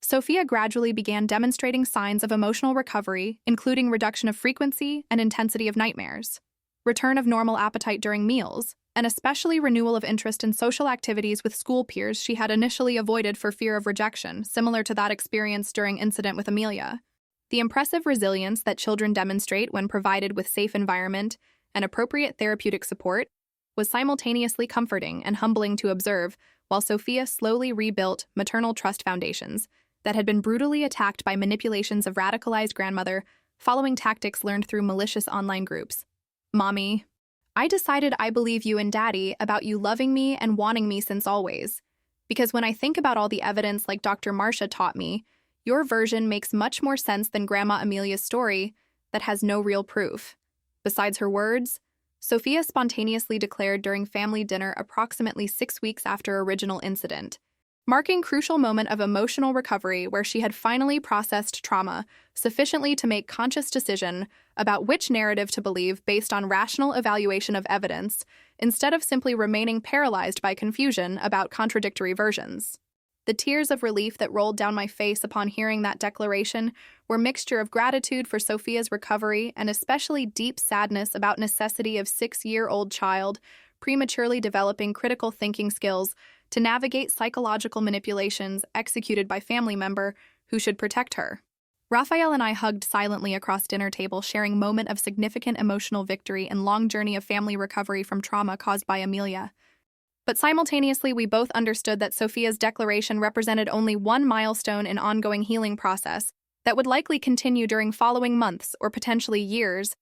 Sophia gradually began demonstrating signs of emotional recovery, including reduction of frequency and intensity of nightmares, return of normal appetite during meals, and especially renewal of interest in social activities with school peers she had initially avoided for fear of rejection, similar to that experienced during incident with Amelia. The impressive resilience that children demonstrate when provided with safe environment and appropriate therapeutic support was simultaneously comforting and humbling to observe, while Sophia slowly rebuilt maternal trust foundations that had been brutally attacked by manipulations of radicalized grandmother following tactics learned through malicious online groups. Mommy, I decided I believe you and Daddy about you loving me and wanting me since always. Because when I think about all the evidence like Dr. Marcia taught me, your version makes much more sense than Grandma Amelia's story that has no real proof. Besides her words, Sophia spontaneously declared during family dinner approximately 6 weeks after original incident, marking crucial moment of emotional recovery where she had finally processed trauma sufficiently to make conscious decision about which narrative to believe based on rational evaluation of evidence, instead of simply remaining paralyzed by confusion about contradictory versions. The tears of relief that rolled down my face upon hearing that declaration were a mixture of gratitude for Sophia's recovery and especially deep sadness about necessity of 6-year-old child prematurely developing critical thinking skills to navigate psychological manipulations executed by family member who should protect her. Raphael and I hugged silently across dinner table, sharing moment of significant emotional victory and long journey of family recovery from trauma caused by Amelia. But simultaneously, we both understood that Sophia's declaration represented only one milestone in ongoing healing process that would likely continue during following months or potentially years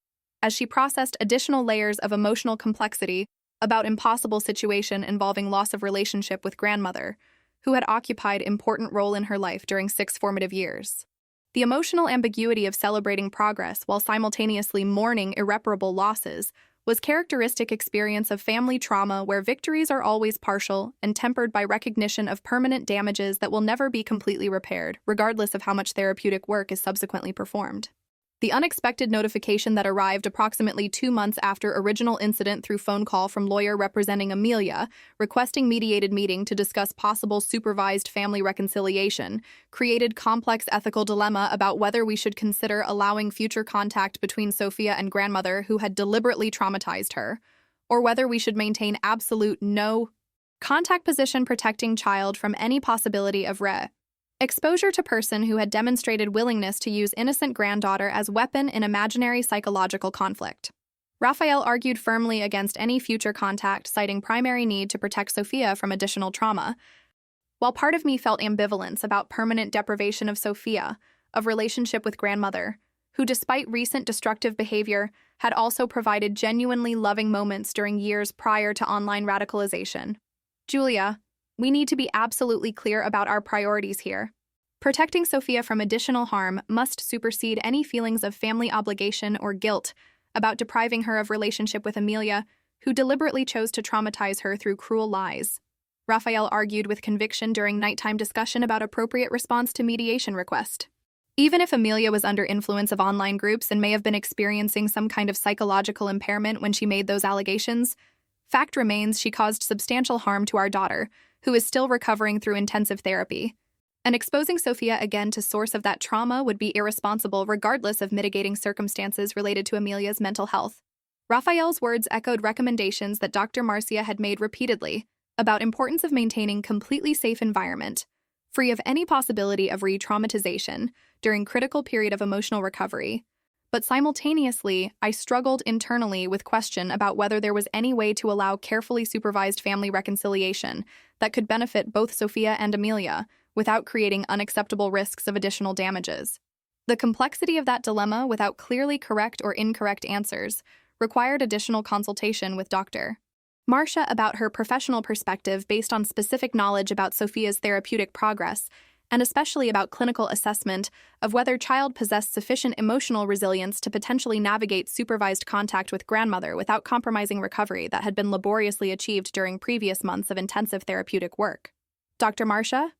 as she processed additional layers of emotional complexity about impossible situation involving loss of relationship with grandmother, who had occupied important role in her life during 6 formative years. The emotional ambiguity of celebrating progress while simultaneously mourning irreparable losses was characteristic experience of family trauma where victories are always partial and tempered by recognition of permanent damages that will never be completely repaired, regardless of how much therapeutic work is subsequently performed. The unexpected notification that arrived approximately 2 months after original incident through phone call from lawyer representing Amelia, requesting mediated meeting to discuss possible supervised family reconciliation, created complex ethical dilemma about whether we should consider allowing future contact between Sophia and grandmother who had deliberately traumatized her, or whether we should maintain absolute no contact position protecting child from any possibility of exposure to person who had demonstrated willingness to use innocent granddaughter as weapon in imaginary psychological conflict. Raphael argued firmly against any future contact, citing primary need to protect Sophia from additional trauma. While part of me felt ambivalence about permanent deprivation of Sophia, of relationship with grandmother, who despite recent destructive behavior had also provided genuinely loving moments during years prior to online radicalization. Julia, we need to be absolutely clear about our priorities here. Protecting Sophia from additional harm must supersede any feelings of family obligation or guilt about depriving her of relationship with Amelia, who deliberately chose to traumatize her through cruel lies. Raphael argued with conviction during nighttime discussion about appropriate response to mediation request. Even if Amelia was under influence of online groups and may have been experiencing some kind of psychological impairment when she made those allegations, fact remains she caused substantial harm to our daughter, who is still recovering through intensive therapy. And exposing Sophia again to source of that trauma would be irresponsible regardless of mitigating circumstances related to Amelia's mental health. Raphael's words echoed recommendations that Dr. Marcia had made repeatedly about importance of maintaining completely safe environment, free of any possibility of re-traumatization during critical period of emotional recovery. But simultaneously, I struggled internally with question about whether there was any way to allow carefully supervised family reconciliation that could benefit both Sophia and Amelia without creating unacceptable risks of additional damages. The complexity of that dilemma, without clearly correct or incorrect answers, required additional consultation with Dr. Marcia about her professional perspective based on specific knowledge about Sophia's therapeutic progress, and especially about clinical assessment of whether child possessed sufficient emotional resilience to potentially navigate supervised contact with grandmother without compromising recovery that had been laboriously achieved during previous months of intensive therapeutic work. Dr. Marcia,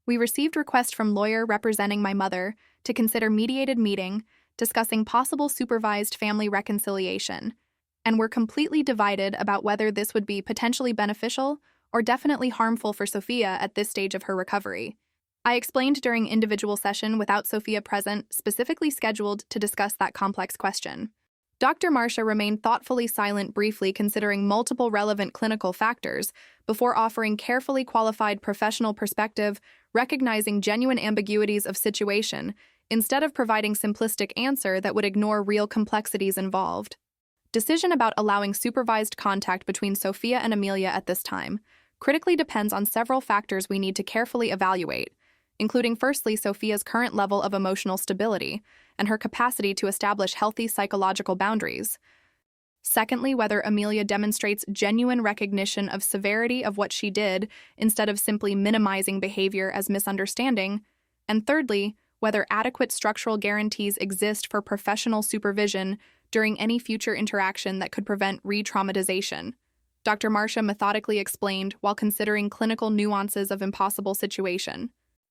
we received request from lawyer representing my mother to consider mediated meeting discussing possible supervised family reconciliation, and we're completely divided about whether this would be potentially beneficial or definitely harmful for Sophia at this stage of her recovery. I explained during individual session without Sophia present, specifically scheduled to discuss that complex question. Dr. Marcia remained thoughtfully silent, briefly considering multiple relevant clinical factors before offering carefully qualified professional perspective, recognizing genuine ambiguities of situation, instead of providing simplistic answer that would ignore real complexities involved. Decision about allowing supervised contact between Sophia and Amelia at this time critically depends on several factors we need to carefully evaluate, including firstly Sophia's current level of emotional stability and her capacity to establish healthy psychological boundaries. Secondly, whether Amelia demonstrates genuine recognition of severity of what she did instead of simply minimizing behavior as misunderstanding. And thirdly, whether adequate structural guarantees exist for professional supervision during any future interaction that could prevent re-traumatization. Dr. Marcia methodically explained while considering clinical nuances of impossible situation.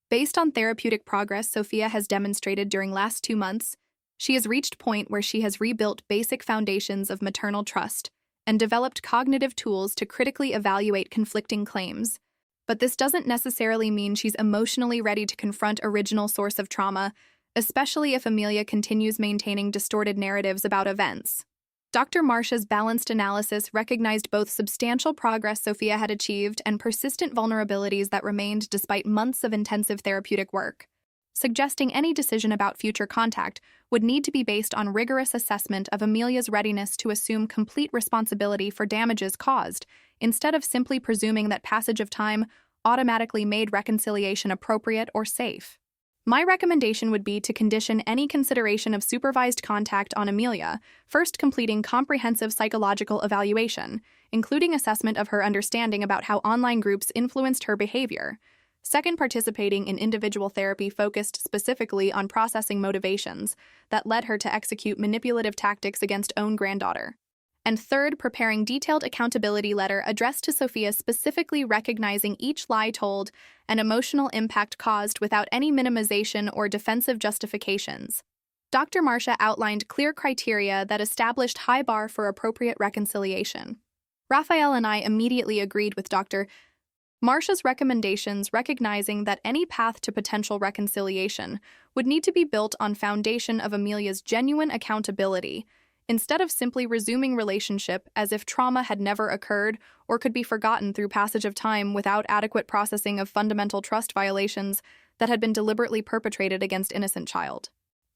Based on therapeutic progress Sophia has demonstrated during last 2 months, she has reached point where she has rebuilt basic foundations of maternal trust and developed cognitive tools to critically evaluate conflicting claims. But this doesn't necessarily mean she's emotionally ready to confront original source of trauma, especially if Amelia continues maintaining distorted narratives about events. Dr. Marcia's balanced analysis recognized both substantial progress Sophia had achieved and persistent vulnerabilities that remained despite months of intensive therapeutic work, suggesting any decision about future contact would need to be based on rigorous assessment of Amelia's readiness to assume complete responsibility for damages caused, instead of simply presuming that passage of time automatically made reconciliation appropriate or safe. My recommendation would be to condition any consideration of supervised contact on Amelia, first completing comprehensive psychological evaluation, including assessment of her understanding about how online groups influenced her behavior. Second, participating in individual therapy focused specifically on processing motivations that led her to execute manipulative tactics against own granddaughter. And third, preparing detailed accountability letter addressed to Sophia specifically recognizing each lie told and emotional impact caused without any minimization or defensive justifications. Dr. Marcia outlined clear criteria that established high bar for appropriate reconciliation. Raphael and I immediately agreed with Dr. Marcia's recommendations, recognizing that any path to potential reconciliation would need to be built on foundation of Amelia's genuine accountability, instead of simply resuming relationship as if trauma had never occurred or could be forgotten through passage of time without adequate processing of fundamental trust violations that had been deliberately perpetrated against innocent child.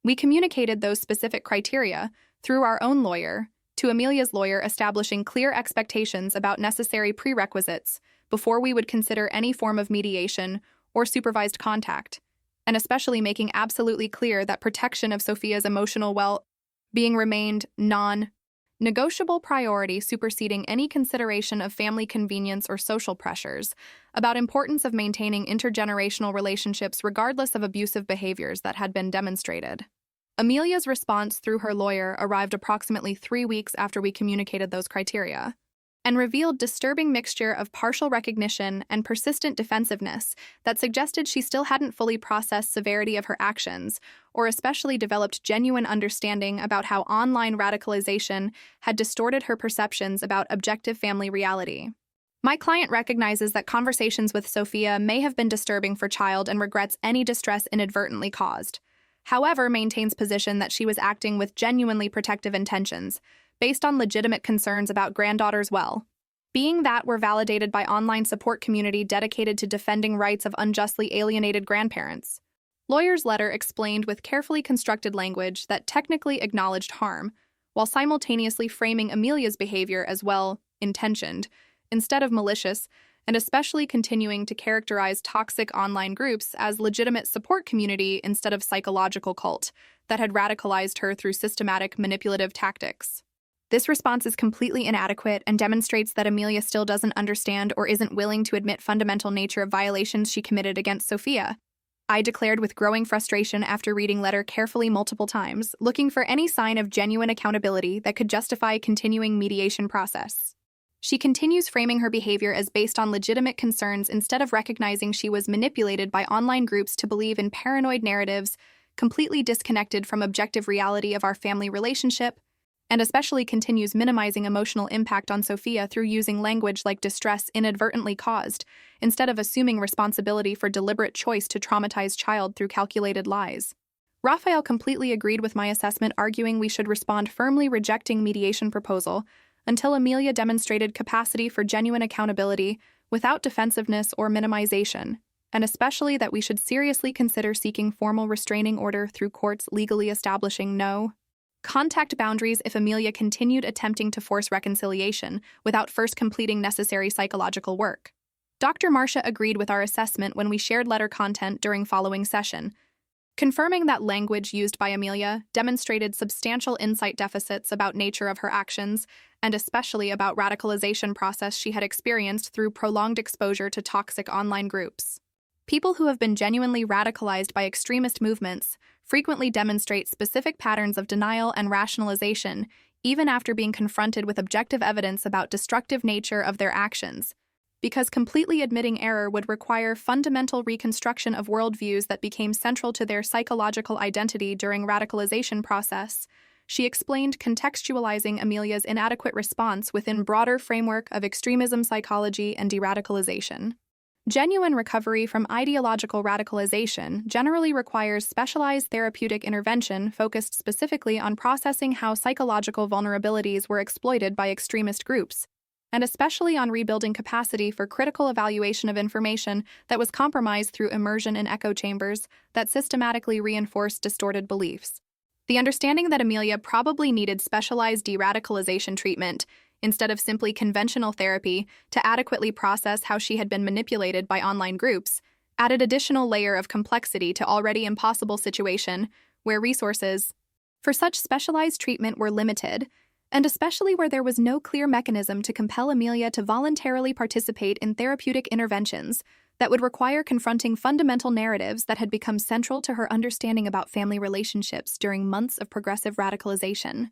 We communicated those specific criteria through our own lawyer to Amelia's lawyer, establishing clear expectations about necessary prerequisites before we would consider any form of mediation or supervised contact, and especially making absolutely clear that protection of Sophia's emotional well-being remained non-negotiable priority, superseding any consideration of family convenience or social pressures, about importance of maintaining intergenerational relationships regardless of abusive behaviors that had been demonstrated. Amelia's response through her lawyer arrived approximately 3 weeks after we communicated those criteria, and revealed disturbing mixture of partial recognition and persistent defensiveness that suggested she still hadn't fully processed severity of her actions, or especially developed genuine understanding about how online radicalization had distorted her perceptions about objective family reality. My client recognizes that conversations with Sophia may have been disturbing for child and regrets any distress inadvertently caused. However, maintains position that she was acting with genuinely protective intentions, based on legitimate concerns about granddaughter's well-being that were validated by online support community dedicated to defending rights of unjustly alienated grandparents. Lawyer's letter explained with carefully constructed language that technically acknowledged harm, while simultaneously framing Amelia's behavior as well-intentioned, instead of malicious, and especially continuing to characterize toxic online groups as legitimate support community instead of psychological cult that had radicalized her through systematic manipulative tactics. This response is completely inadequate and demonstrates that Amelia still doesn't understand or isn't willing to admit fundamental nature of violations she committed against Sophia. I declared with growing frustration after reading letter carefully multiple times, looking for any sign of genuine accountability that could justify continuing mediation process. She continues framing her behavior as based on legitimate concerns instead of recognizing she was manipulated by online groups to believe in paranoid narratives completely disconnected from objective reality of our family relationship, and especially continues minimizing emotional impact on Sophia through using language like distress inadvertently caused, instead of assuming responsibility for deliberate choice to traumatize child through calculated lies. Raphael completely agreed with my assessment, arguing we should respond firmly rejecting mediation proposal until Amelia demonstrated capacity for genuine accountability without defensiveness or minimization, and especially that we should seriously consider seeking formal restraining order through courts legally establishing no contact boundaries if Amelia continued attempting to force reconciliation without first completing necessary psychological work. Dr. Marcia agreed with our assessment when we shared letter content during following session, confirming that language used by Amelia demonstrated substantial insight deficits about nature of her actions, and especially about radicalization process she had experienced through prolonged exposure to toxic online groups. People who have been genuinely radicalized by extremist movements frequently demonstrate specific patterns of denial and rationalization, even after being confronted with objective evidence about destructive nature of their actions, because completely admitting error would require fundamental reconstruction of worldviews that became central to their psychological identity during radicalization process. She explained, contextualizing Amelia's inadequate response within broader framework of extremism psychology and de-radicalization. Genuine recovery from ideological radicalization generally requires specialized therapeutic intervention focused specifically on processing how psychological vulnerabilities were exploited by extremist groups, and especially on rebuilding capacity for critical evaluation of information that was compromised through immersion in echo chambers that systematically reinforced distorted beliefs. The understanding that Amelia probably needed specialized de-radicalization treatment instead of simply conventional therapy to adequately process how she had been manipulated by online groups added additional layer of complexity to already impossible situation where resources for such specialized treatment were limited, and especially where there was no clear mechanism to compel Amelia to voluntarily participate in therapeutic interventions that would require confronting fundamental narratives that had become central to her understanding about family relationships during months of progressive radicalization.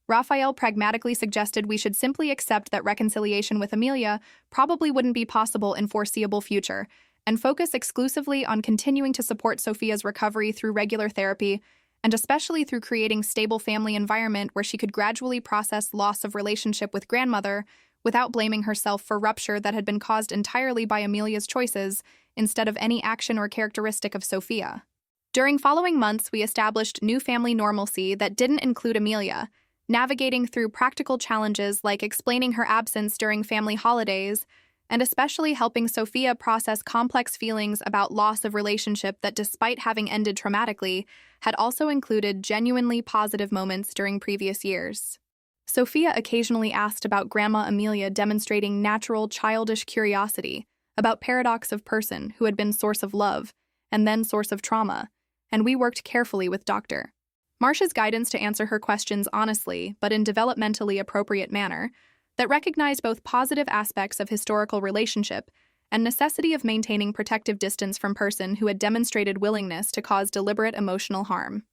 Raphael pragmatically suggested we should simply accept that reconciliation with Amelia probably wouldn't be possible in foreseeable future, and focus exclusively on continuing to support Sophia's recovery through regular therapy and especially through creating stable family environment where she could gradually process loss of relationship with grandmother without blaming herself for rupture that had been caused entirely by Amelia's choices instead of any action or characteristic of Sophia. During following months, we established new family normalcy that didn't include Amelia, navigating through practical challenges like explaining her absence during family holidays, and especially helping Sophia process complex feelings about loss of relationship that, despite having ended traumatically, had also included genuinely positive moments during previous years. Sophia occasionally asked about Grandma Amelia demonstrating natural childish curiosity about paradox of person who had been source of love and then source of trauma, and we worked carefully with Dr. Marcia's guidance to answer her questions honestly but in developmentally appropriate manner that recognized both positive aspects of historical relationship and necessity of maintaining protective distance from person who had demonstrated willingness to cause deliberate emotional harm.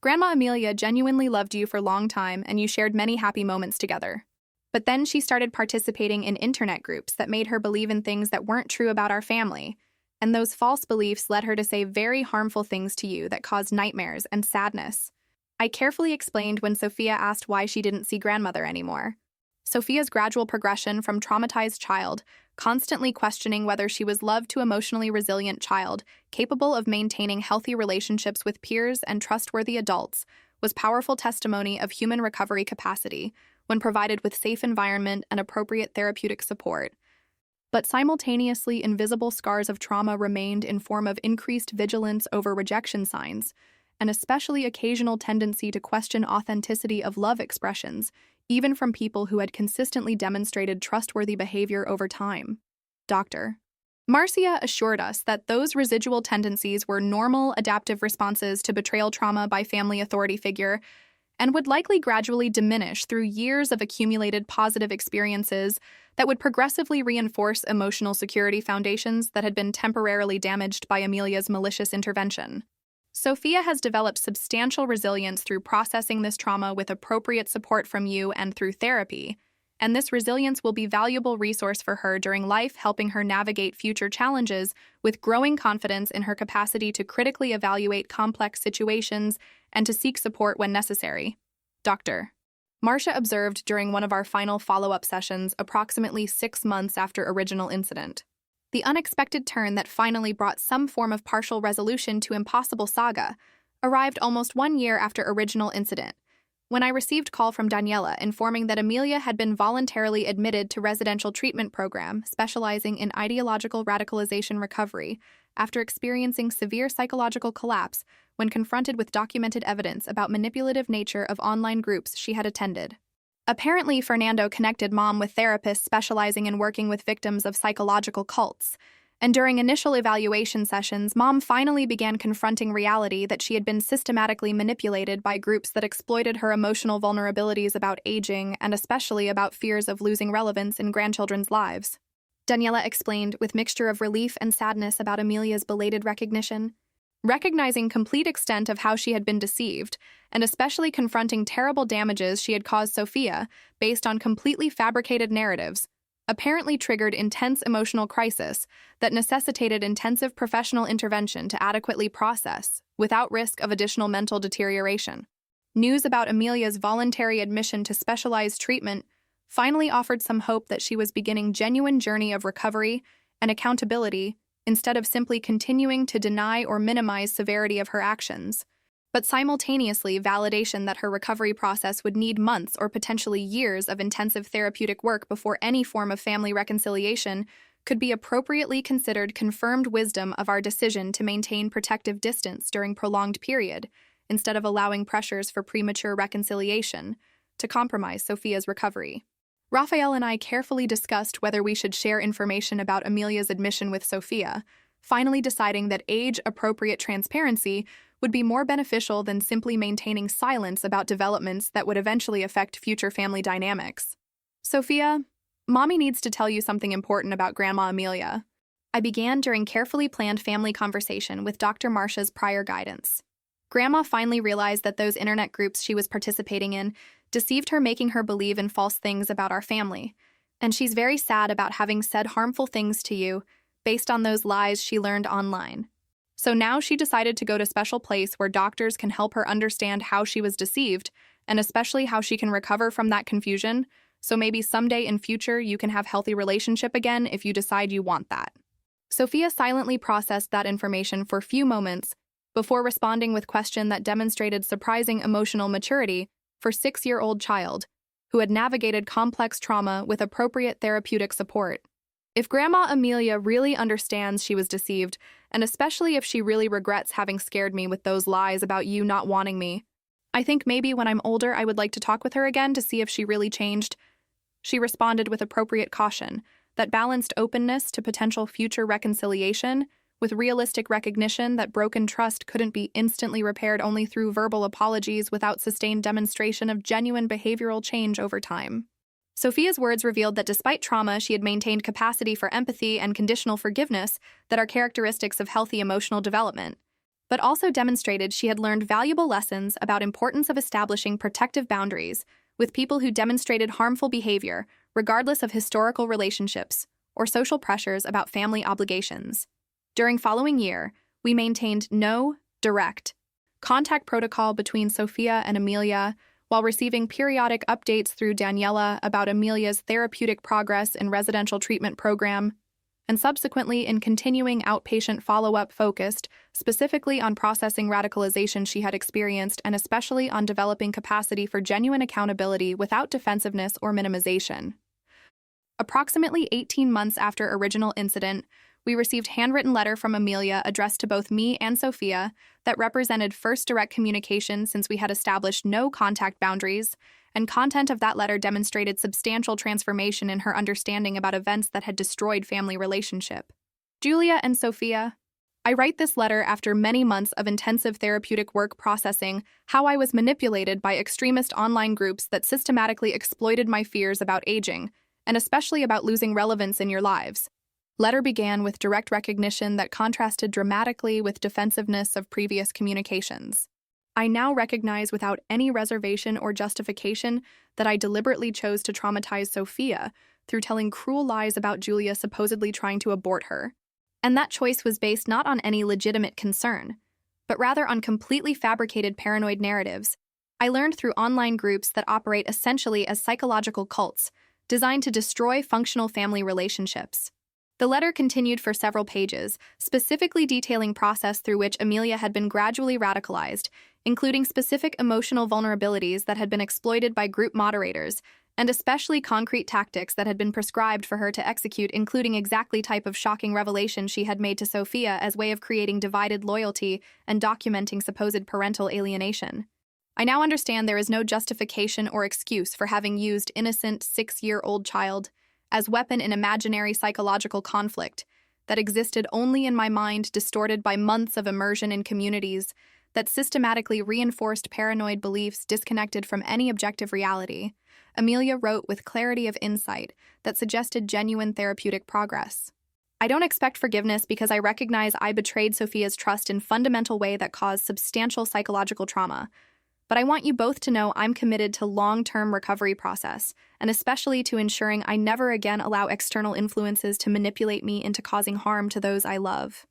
Grandma Amelia genuinely loved you for a long time and you shared many happy moments together. But then she started participating in internet groups that made her believe in things that weren't true about our family, and those false beliefs led her to say very harmful things to you that caused nightmares and sadness. I carefully explained when Sophia asked why she didn't see grandmother anymore. Sophia's gradual progression from traumatized child, constantly questioning whether she was loved, to emotionally resilient child, capable of maintaining healthy relationships with peers and trustworthy adults, was powerful testimony of human recovery capacity when provided with safe environment and appropriate therapeutic support. But simultaneously, invisible scars of trauma remained in form of increased vigilance over rejection signs, and especially occasional tendency to question authenticity of love expressions, even from people who had consistently demonstrated trustworthy behavior over time. Dr. Marcia assured us that those residual tendencies were normal adaptive responses to betrayal trauma by family authority figure and would likely gradually diminish through years of accumulated positive experiences that would progressively reinforce emotional security foundations that had been temporarily damaged by Amelia's malicious intervention. Sophia has developed substantial resilience through processing this trauma with appropriate support from you and through therapy, and this resilience will be a valuable resource for her during life, helping her navigate future challenges with growing confidence in her capacity to critically evaluate complex situations and to seek support when necessary. Dr. Marcia observed during one of our final follow-up sessions approximately 6 months after original incident. The unexpected turn that finally brought some form of partial resolution to impossible saga arrived almost 1 year after original incident, when I received call from Daniela informing that Amelia had been voluntarily admitted to residential treatment program specializing in ideological radicalization recovery after experiencing severe psychological collapse when confronted with documented evidence about manipulative nature of online groups she had attended. Apparently, Fernando connected Mom with therapists specializing in working with victims of psychological cults, and during initial evaluation sessions, Mom finally began confronting reality that she had been systematically manipulated by groups that exploited her emotional vulnerabilities about aging and especially about fears of losing relevance in grandchildren's lives. Daniela explained with mixture of relief and sadness about Amelia's belated recognition. Recognizing complete extent of how she had been deceived, and especially confronting terrible damages she had caused Sophia based on completely fabricated narratives, apparently triggered intense emotional crisis that necessitated intensive professional intervention to adequately process, without risk of additional mental deterioration. News about Amelia's voluntary admission to specialized treatment finally offered some hope that she was beginning genuine journey of recovery and accountability instead of simply continuing to deny or minimize severity of her actions, but simultaneously validation that her recovery process would need months or potentially years of intensive therapeutic work before any form of family reconciliation could be appropriately considered confirmed wisdom of our decision to maintain protective distance during prolonged period, instead of allowing pressures for premature reconciliation to compromise Sophia's recovery. Raphael and I carefully discussed whether we should share information about Amelia's admission with Sophia, finally deciding that age-appropriate transparency would be more beneficial than simply maintaining silence about developments that would eventually affect future family dynamics. Sophia, Mommy needs to tell you something important about Grandma Amelia. I began during carefully planned family conversation with Dr. Marcia's prior guidance. Grandma finally realized that those internet groups she was participating in deceived her, making her believe in false things about our family, and she's very sad about having said harmful things to you based on those lies she learned online. So now she decided to go to a special place where doctors can help her understand how she was deceived, and especially how she can recover from that confusion, so maybe someday in future you can have healthy relationship again if you decide you want that. Sophia silently processed that information for a few moments before responding with question that demonstrated surprising emotional maturity for a 6-year-old child who had navigated complex trauma with appropriate therapeutic support. If Grandma Amelia really understands she was deceived, and especially if she really regrets having scared me with those lies about you not wanting me, I think maybe when I'm older I would like to talk with her again to see if she really changed. She responded with appropriate caution that balanced openness to potential future reconciliation with realistic recognition that broken trust couldn't be instantly repaired only through verbal apologies without sustained demonstration of genuine behavioral change over time. Sophia's words revealed that despite trauma, she had maintained capacity for empathy and conditional forgiveness that are characteristics of healthy emotional development, but also demonstrated she had learned valuable lessons about importance of establishing protective boundaries with people who demonstrated harmful behavior, regardless of historical relationships or social pressures about family obligations. During following year, we maintained no direct contact protocol between Sophia and Amelia, while receiving periodic updates through Daniela about Amelia's therapeutic progress in residential treatment program, and subsequently in continuing outpatient follow-up focused specifically on processing radicalization she had experienced and especially on developing capacity for genuine accountability without defensiveness or minimization. Approximately 18 months after original incident, we received handwritten letter from Amelia addressed to both me and Sophia that represented first direct communication since we had established no contact boundaries, and content of that letter demonstrated substantial transformation in her understanding about events that had destroyed family relationship. Julia and Sophia, I write this letter after many months of intensive therapeutic work processing how I was manipulated by extremist online groups that systematically exploited my fears about aging, and especially about losing relevance in your lives. Letter began with direct recognition that contrasted dramatically with defensiveness of previous communications. I now recognize without any reservation or justification that I deliberately chose to traumatize Sophia through telling cruel lies about Julia supposedly trying to abort her. And that choice was based not on any legitimate concern, but rather on completely fabricated paranoid narratives I learned through online groups that operate essentially as psychological cults designed to destroy functional family relationships. The letter continued for several pages, specifically detailing process through which Amelia had been gradually radicalized, including specific emotional vulnerabilities that had been exploited by group moderators, and especially concrete tactics that had been prescribed for her to execute, including exactly type of shocking revelation she had made to Sophia as way of creating divided loyalty and documenting supposed parental alienation. I now understand there is no justification or excuse for having used innocent 6-year-old child as weapon in imaginary psychological conflict that existed only in my mind, distorted by months of immersion in communities that systematically reinforced paranoid beliefs disconnected from any objective reality. Amelia wrote with clarity of insight that suggested genuine therapeutic progress. I don't expect forgiveness because I recognize I betrayed Sophia's trust in fundamental way that caused substantial psychological trauma. But I want you both to know I'm committed to long-term recovery process, and especially to ensuring I never again allow external influences to manipulate me into causing harm to those I love.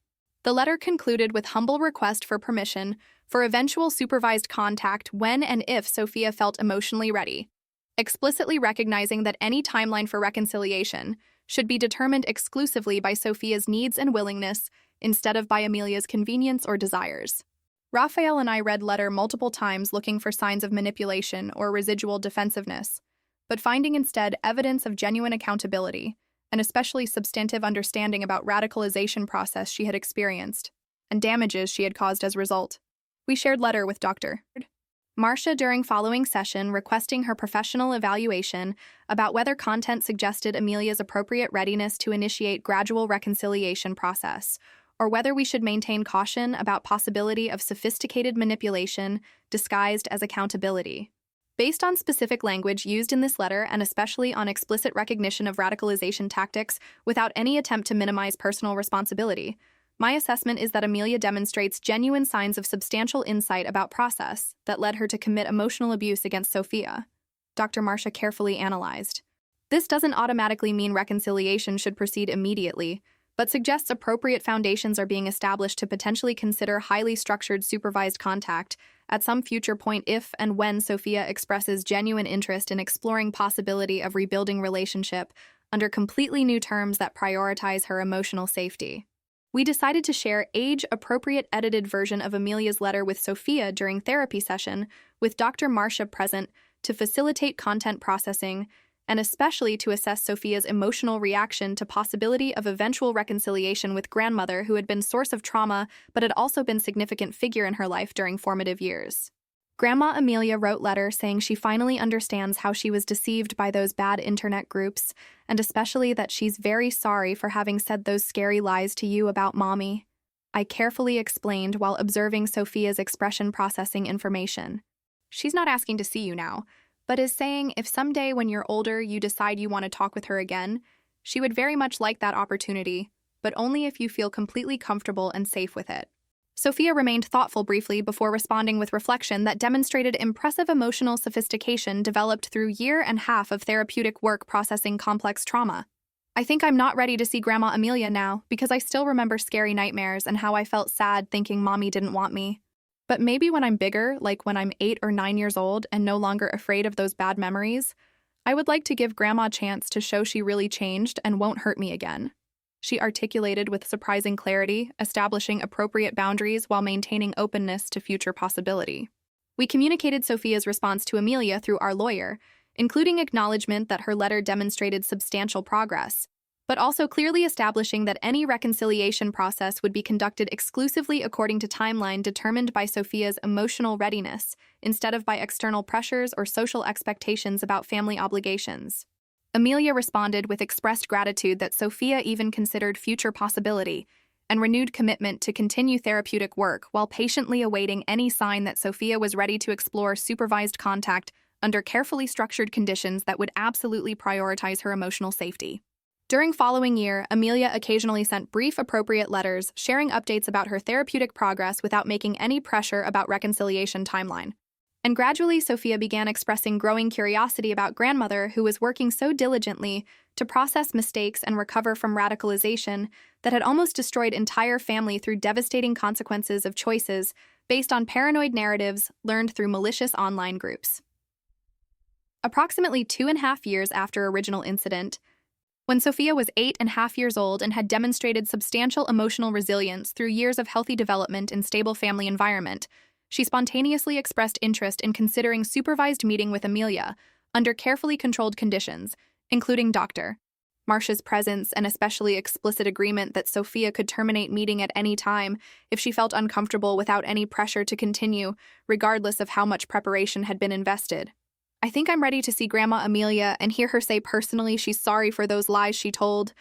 The letter concluded with humble request for permission for eventual supervised contact when and if Sophia felt emotionally ready, explicitly recognizing that any timeline for reconciliation should be determined exclusively by Sophia's needs and willingness instead of by Amelia's convenience or desires. Raphael and I read letter multiple times looking for signs of manipulation or residual defensiveness, but finding instead evidence of genuine accountability, and especially substantive understanding about radicalization process she had experienced, and damages she had caused as a result. We shared letter with Dr. Marcia during following session requesting her professional evaluation about whether content suggested Amelia's appropriate readiness to initiate gradual reconciliation process, or whether we should maintain caution about possibility of sophisticated manipulation disguised as accountability. Based on specific language used in this letter and especially on explicit recognition of radicalization tactics without any attempt to minimize personal responsibility, my assessment is that Amelia demonstrates genuine signs of substantial insight about process that led her to commit emotional abuse against Sophia. Dr. Marcia carefully analyzed. This doesn't automatically mean reconciliation should proceed immediately, but suggests appropriate foundations are being established to potentially consider highly structured supervised contact at some future point if and when Sophia expresses genuine interest in exploring possibility of rebuilding relationship under completely new terms that prioritize her emotional safety. We decided to share age-appropriate edited version of Amelia's letter with Sophia during therapy session with Dr. Marcia present to facilitate content processing and especially to assess Sophia's emotional reaction to possibility of eventual reconciliation with grandmother who had been source of trauma but had also been significant figure in her life during formative years. Grandma Amelia wrote letter saying she finally understands how she was deceived by those bad internet groups, and especially that she's very sorry for having said those scary lies to you about mommy. I carefully explained while observing Sophia's expression processing information. She's not asking to see you now, but is saying if someday when you're older you decide you want to talk with her again, she would very much like that opportunity, but only if you feel completely comfortable and safe with it. Sophia remained thoughtful briefly before responding with reflection that demonstrated impressive emotional sophistication developed through year and half of therapeutic work processing complex trauma. I think I'm not ready to see Grandma Amelia now because I still remember scary nightmares and how I felt sad thinking mommy didn't want me. But maybe when I'm bigger, like when I'm 8 or 9 years old and no longer afraid of those bad memories, I would like to give Grandma a chance to show she really changed and won't hurt me again. She articulated with surprising clarity, establishing appropriate boundaries while maintaining openness to future possibility. We communicated Sophia's response to Amelia through our lawyer, including acknowledgement that her letter demonstrated substantial progress, but also clearly establishing that any reconciliation process would be conducted exclusively according to timeline determined by Sophia's emotional readiness, instead of by external pressures or social expectations about family obligations. Amelia responded with expressed gratitude that Sophia even considered future possibility and renewed commitment to continue therapeutic work while patiently awaiting any sign that Sophia was ready to explore supervised contact under carefully structured conditions that would absolutely prioritize her emotional safety. During following year, Amelia occasionally sent brief appropriate letters sharing updates about her therapeutic progress without making any pressure about reconciliation timeline. And gradually, Sophia began expressing growing curiosity about grandmother who was working so diligently to process mistakes and recover from radicalization that had almost destroyed entire family through devastating consequences of choices based on paranoid narratives learned through malicious online groups. Approximately 2.5 years after original incident, when Sophia was 8.5 years old and had demonstrated substantial emotional resilience through years of healthy development in stable family environment, she spontaneously expressed interest in considering supervised meeting with Amelia under carefully controlled conditions, including Dr. Marcia's presence and especially explicit agreement that Sophia could terminate meeting at any time if she felt uncomfortable without any pressure to continue, regardless of how much preparation had been invested. I think I'm ready to see Grandma Amelia and hear her say personally she's sorry for those lies she told,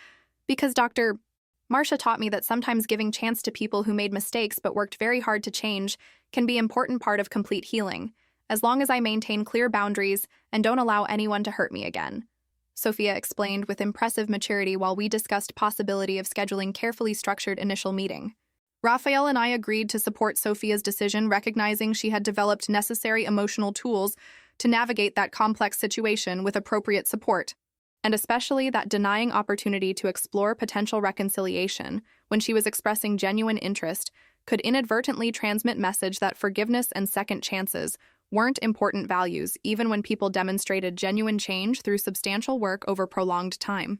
because Dr. Marcia taught me that sometimes giving chance to people who made mistakes but worked very hard to change can be an important part of complete healing, as long as I maintain clear boundaries and don't allow anyone to hurt me again. Sophia explained with impressive maturity while we discussed possibility of scheduling carefully structured initial meeting. Raphael and I agreed to support Sophia's decision, recognizing she had developed necessary emotional tools to navigate that complex situation with appropriate support, and especially that denying opportunity to explore potential reconciliation when she was expressing genuine interest could inadvertently transmit message that forgiveness and second chances weren't important values even when people demonstrated genuine change through substantial work over prolonged time.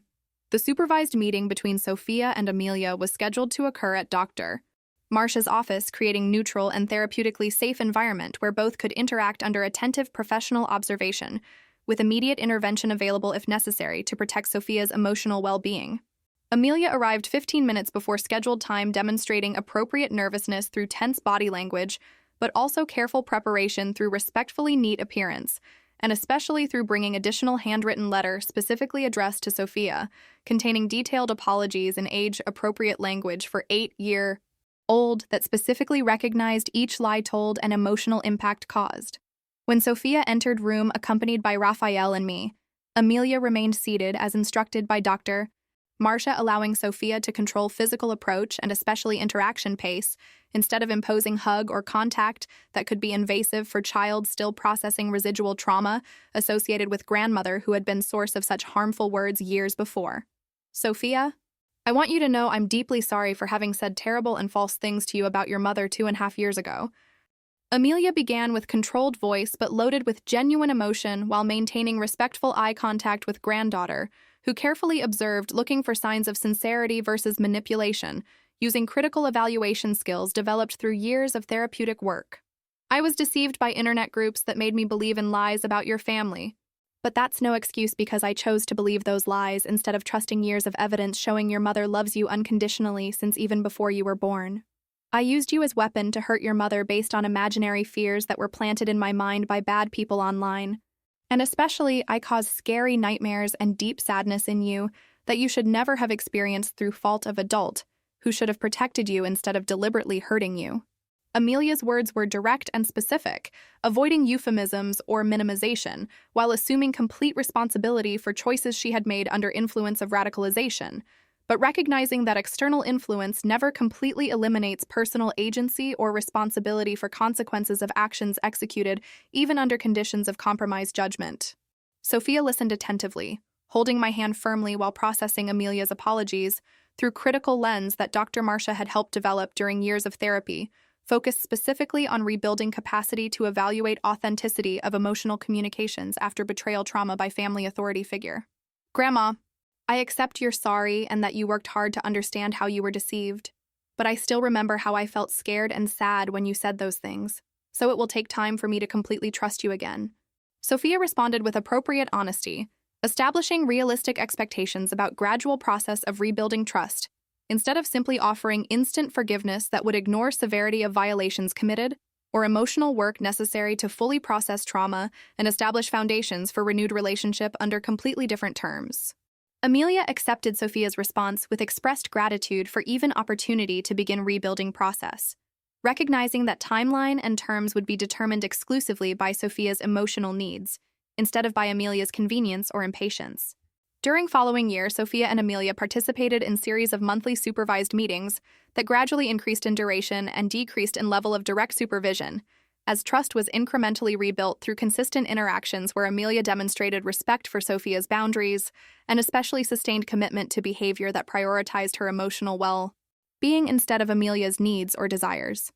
The supervised meeting between Sophia and Amelia was scheduled to occur at Dr. Marcia's office, creating neutral and therapeutically safe environment where both could interact under attentive professional observation, with immediate intervention available if necessary to protect Sophia's emotional well-being. Amelia arrived 15 minutes before scheduled time, demonstrating appropriate nervousness through tense body language, but also careful preparation through respectfully neat appearance, and especially through bringing additional handwritten letter specifically addressed to Sophia, containing detailed apologies in age-appropriate language for 8-year-old that specifically recognized each lie told and emotional impact caused. When Sophia entered room accompanied by Raphael and me, Amelia remained seated as instructed by Dr. Marcia, allowing Sophia to control physical approach and especially interaction pace, instead of imposing hug or contact that could be invasive for child still processing residual trauma associated with grandmother who had been source of such harmful words years before. Sophia, I want you to know I'm deeply sorry for having said terrible and false things to you about your mother 2.5 years ago. Amelia began with controlled voice but loaded with genuine emotion while maintaining respectful eye contact with granddaughter, who carefully observed, looking for signs of sincerity versus manipulation, using critical evaluation skills developed through years of therapeutic work. I was deceived by internet groups that made me believe in lies about your family. But that's no excuse because I chose to believe those lies instead of trusting years of evidence showing your mother loves you unconditionally since even before you were born. I used you as weapon to hurt your mother based on imaginary fears that were planted in my mind by bad people online. And especially, I caused scary nightmares and deep sadness in you that you should never have experienced through fault of adult, who should have protected you instead of deliberately hurting you. Amelia's words were direct and specific, avoiding euphemisms or minimization, while assuming complete responsibility for choices she had made under influence of radicalization, but recognizing that external influence never completely eliminates personal agency or responsibility for consequences of actions executed, even under conditions of compromised judgment. Sophia listened attentively, holding my hand firmly while processing Amelia's apologies through critical lens that Dr. Marcia had helped develop during years of therapy, focused specifically on rebuilding capacity to evaluate authenticity of emotional communications after betrayal trauma by family authority figure. Grandma, I accept you're sorry and that you worked hard to understand how you were deceived, but I still remember how I felt scared and sad when you said those things, so it will take time for me to completely trust you again. Sophia responded with appropriate honesty, establishing realistic expectations about gradual process of rebuilding trust, instead of simply offering instant forgiveness that would ignore severity of violations committed or emotional work necessary to fully process trauma and establish foundations for renewed relationship under completely different terms. Amelia accepted Sophia's response with expressed gratitude for even opportunity to begin rebuilding process, recognizing that timeline and terms would be determined exclusively by Sophia's emotional needs, instead of by Amelia's convenience or impatience. During following year, Sophia and Amelia participated in series of monthly supervised meetings that gradually increased in duration and decreased in level of direct supervision, as trust was incrementally rebuilt through consistent interactions where Amelia demonstrated respect for Sophia's boundaries and especially sustained commitment to behavior that prioritized her emotional well-being instead of Amelia's needs or desires.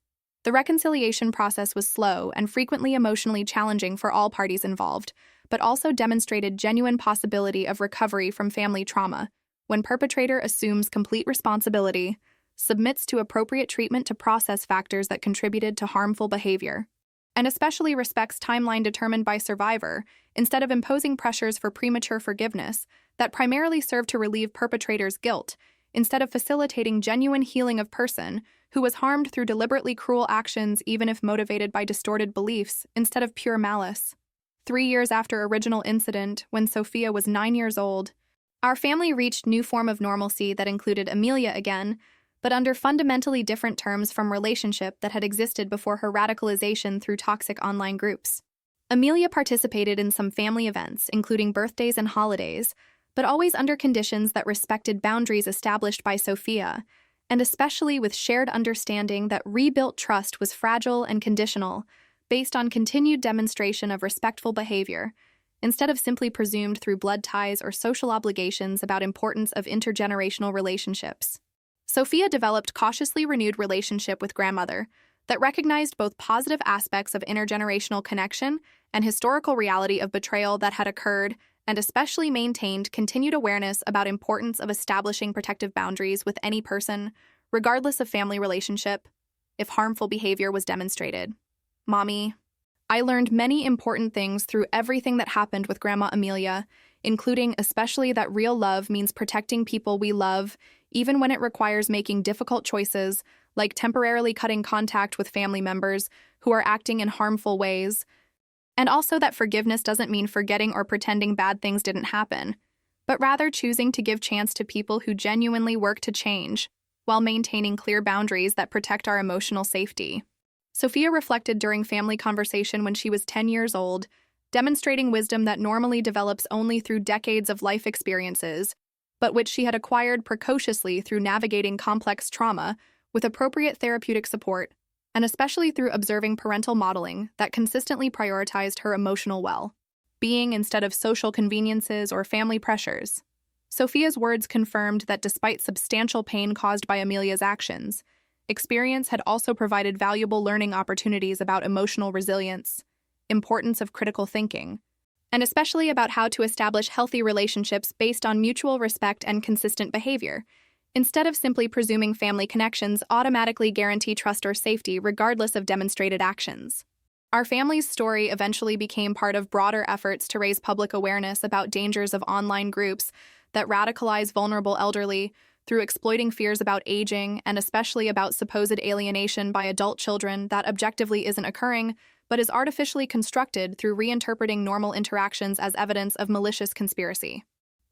The reconciliation process was slow and frequently emotionally challenging for all parties involved, but also demonstrated genuine possibility of recovery from family trauma when perpetrator assumes complete responsibility, submits to appropriate treatment to process factors that contributed to harmful behavior, and especially respects timeline determined by survivor instead of imposing pressures for premature forgiveness that primarily serve to relieve perpetrator's guilt instead of facilitating genuine healing of person who was harmed through deliberately cruel actions even if motivated by distorted beliefs instead of pure malice. 3 years after original incident, when Sophia was 9 years old, our family reached new form of normalcy that included Amelia again, but under fundamentally different terms from relationship that had existed before her radicalization through toxic online groups. Amelia participated in some family events, including birthdays and holidays, but always under conditions that respected boundaries established by Sophia, and especially with shared understanding that rebuilt trust was fragile and conditional, based on continued demonstration of respectful behavior, instead of simply presumed through blood ties or social obligations about importance of intergenerational relationships. Sophia developed cautiously renewed relationship with grandmother that recognized both positive aspects of intergenerational connection and historical reality of betrayal that had occurred, and especially maintained continued awareness about importance of establishing protective boundaries with any person, regardless of family relationship, if harmful behavior was demonstrated. Mommy, I learned many important things through everything that happened with Grandma Amelia, including especially that real love means protecting people we love, even when it requires making difficult choices, like temporarily cutting contact with family members who are acting in harmful ways, and also that forgiveness doesn't mean forgetting or pretending bad things didn't happen, but rather choosing to give chance to people who genuinely work to change, while maintaining clear boundaries that protect our emotional safety. Sophia reflected during family conversation when she was 10 years old, demonstrating wisdom that normally develops only through decades of life experiences, but which she had acquired precociously through navigating complex trauma with appropriate therapeutic support, and especially through observing parental modeling that consistently prioritized her emotional well-being instead of social conveniences or family pressures. Sophia's words confirmed that despite substantial pain caused by Amelia's actions, experience had also provided valuable learning opportunities about emotional resilience, importance of critical thinking, and especially about how to establish healthy relationships based on mutual respect and consistent behavior, instead of simply presuming family connections automatically guarantee trust or safety regardless of demonstrated actions. Our family's story eventually became part of broader efforts to raise public awareness about dangers of online groups that radicalize vulnerable elderly through exploiting fears about aging and especially about supposed alienation by adult children that objectively isn't occurring, but is artificially constructed through reinterpreting normal interactions as evidence of malicious conspiracy.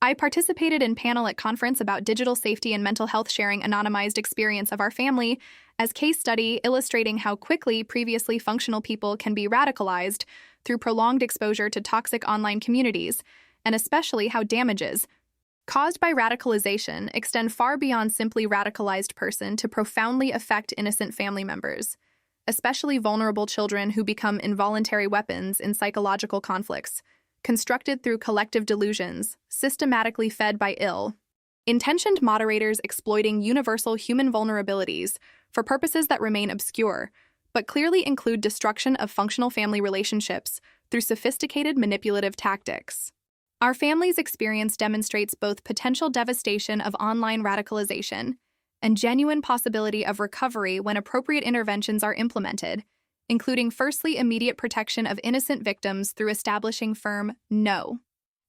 I participated in panel at conference about digital safety and mental health, sharing anonymized experience of our family as case study illustrating how quickly previously functional people can be radicalized through prolonged exposure to toxic online communities, and especially how damages caused by radicalization extend far beyond simply radicalized person to profoundly affect innocent family members, especially vulnerable children who become involuntary weapons in psychological conflicts, constructed through collective delusions, systematically fed by ill-intentioned moderators exploiting universal human vulnerabilities for purposes that remain obscure, but clearly include destruction of functional family relationships through sophisticated manipulative tactics. Our family's experience demonstrates both potential devastation of online radicalization and genuine possibility of recovery when appropriate interventions are implemented, including firstly immediate protection of innocent victims through establishing firm no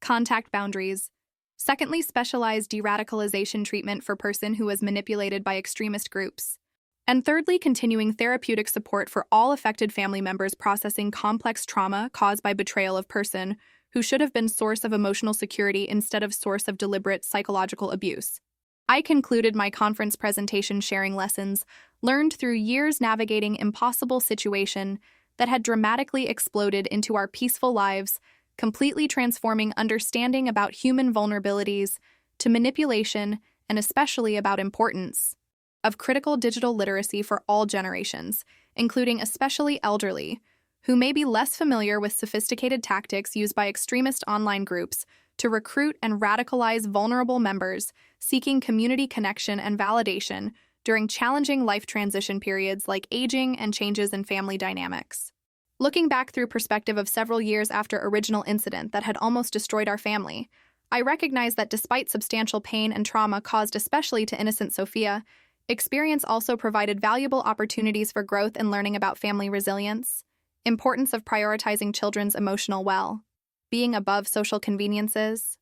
contact boundaries, secondly specialized de-radicalization treatment for person who was manipulated by extremist groups, and thirdly continuing therapeutic support for all affected family members processing complex trauma caused by betrayal of person who should have been source of emotional security instead of source of deliberate psychological abuse. I concluded my conference presentation sharing lessons learned through years navigating impossible situation that had dramatically exploded into our peaceful lives, completely transforming understanding about human vulnerabilities to manipulation and especially about importance of critical digital literacy for all generations, including especially elderly, who may be less familiar with sophisticated tactics used by extremist online groups to recruit and radicalize vulnerable members seeking community connection and validation during challenging life transition periods like aging and changes in family dynamics. Looking back through perspective of several years after original incident that had almost destroyed our family, I recognize that despite substantial pain and trauma caused especially to innocent Sophia, experience also provided valuable opportunities for growth and learning about family resilience, importance of prioritizing children's emotional well-being above social conveniences,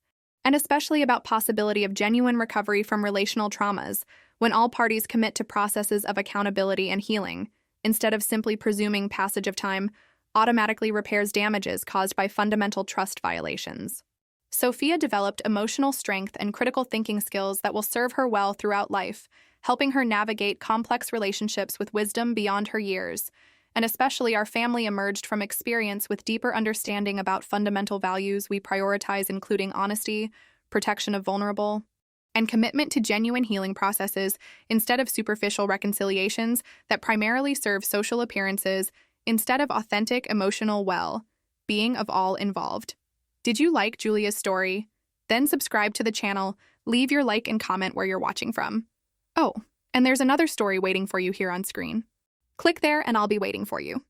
and especially about possibility of genuine recovery from relational traumas when all parties commit to processes of accountability and healing, instead of simply presuming passage of time automatically repairs damages caused by fundamental trust violations. Sophia developed emotional strength and critical thinking skills that will serve her well throughout life, helping her navigate complex relationships with wisdom beyond her years, and especially our family emerged from experience with deeper understanding about fundamental values we prioritize, including honesty, protection of vulnerable, and commitment to genuine healing processes instead of superficial reconciliations that primarily serve social appearances instead of authentic emotional well-being of all involved. Did you like Julia's story? Then subscribe to the channel, leave your like and comment where you're watching from. Oh, and there's another story waiting for you here on screen. Click there and I'll be waiting for you.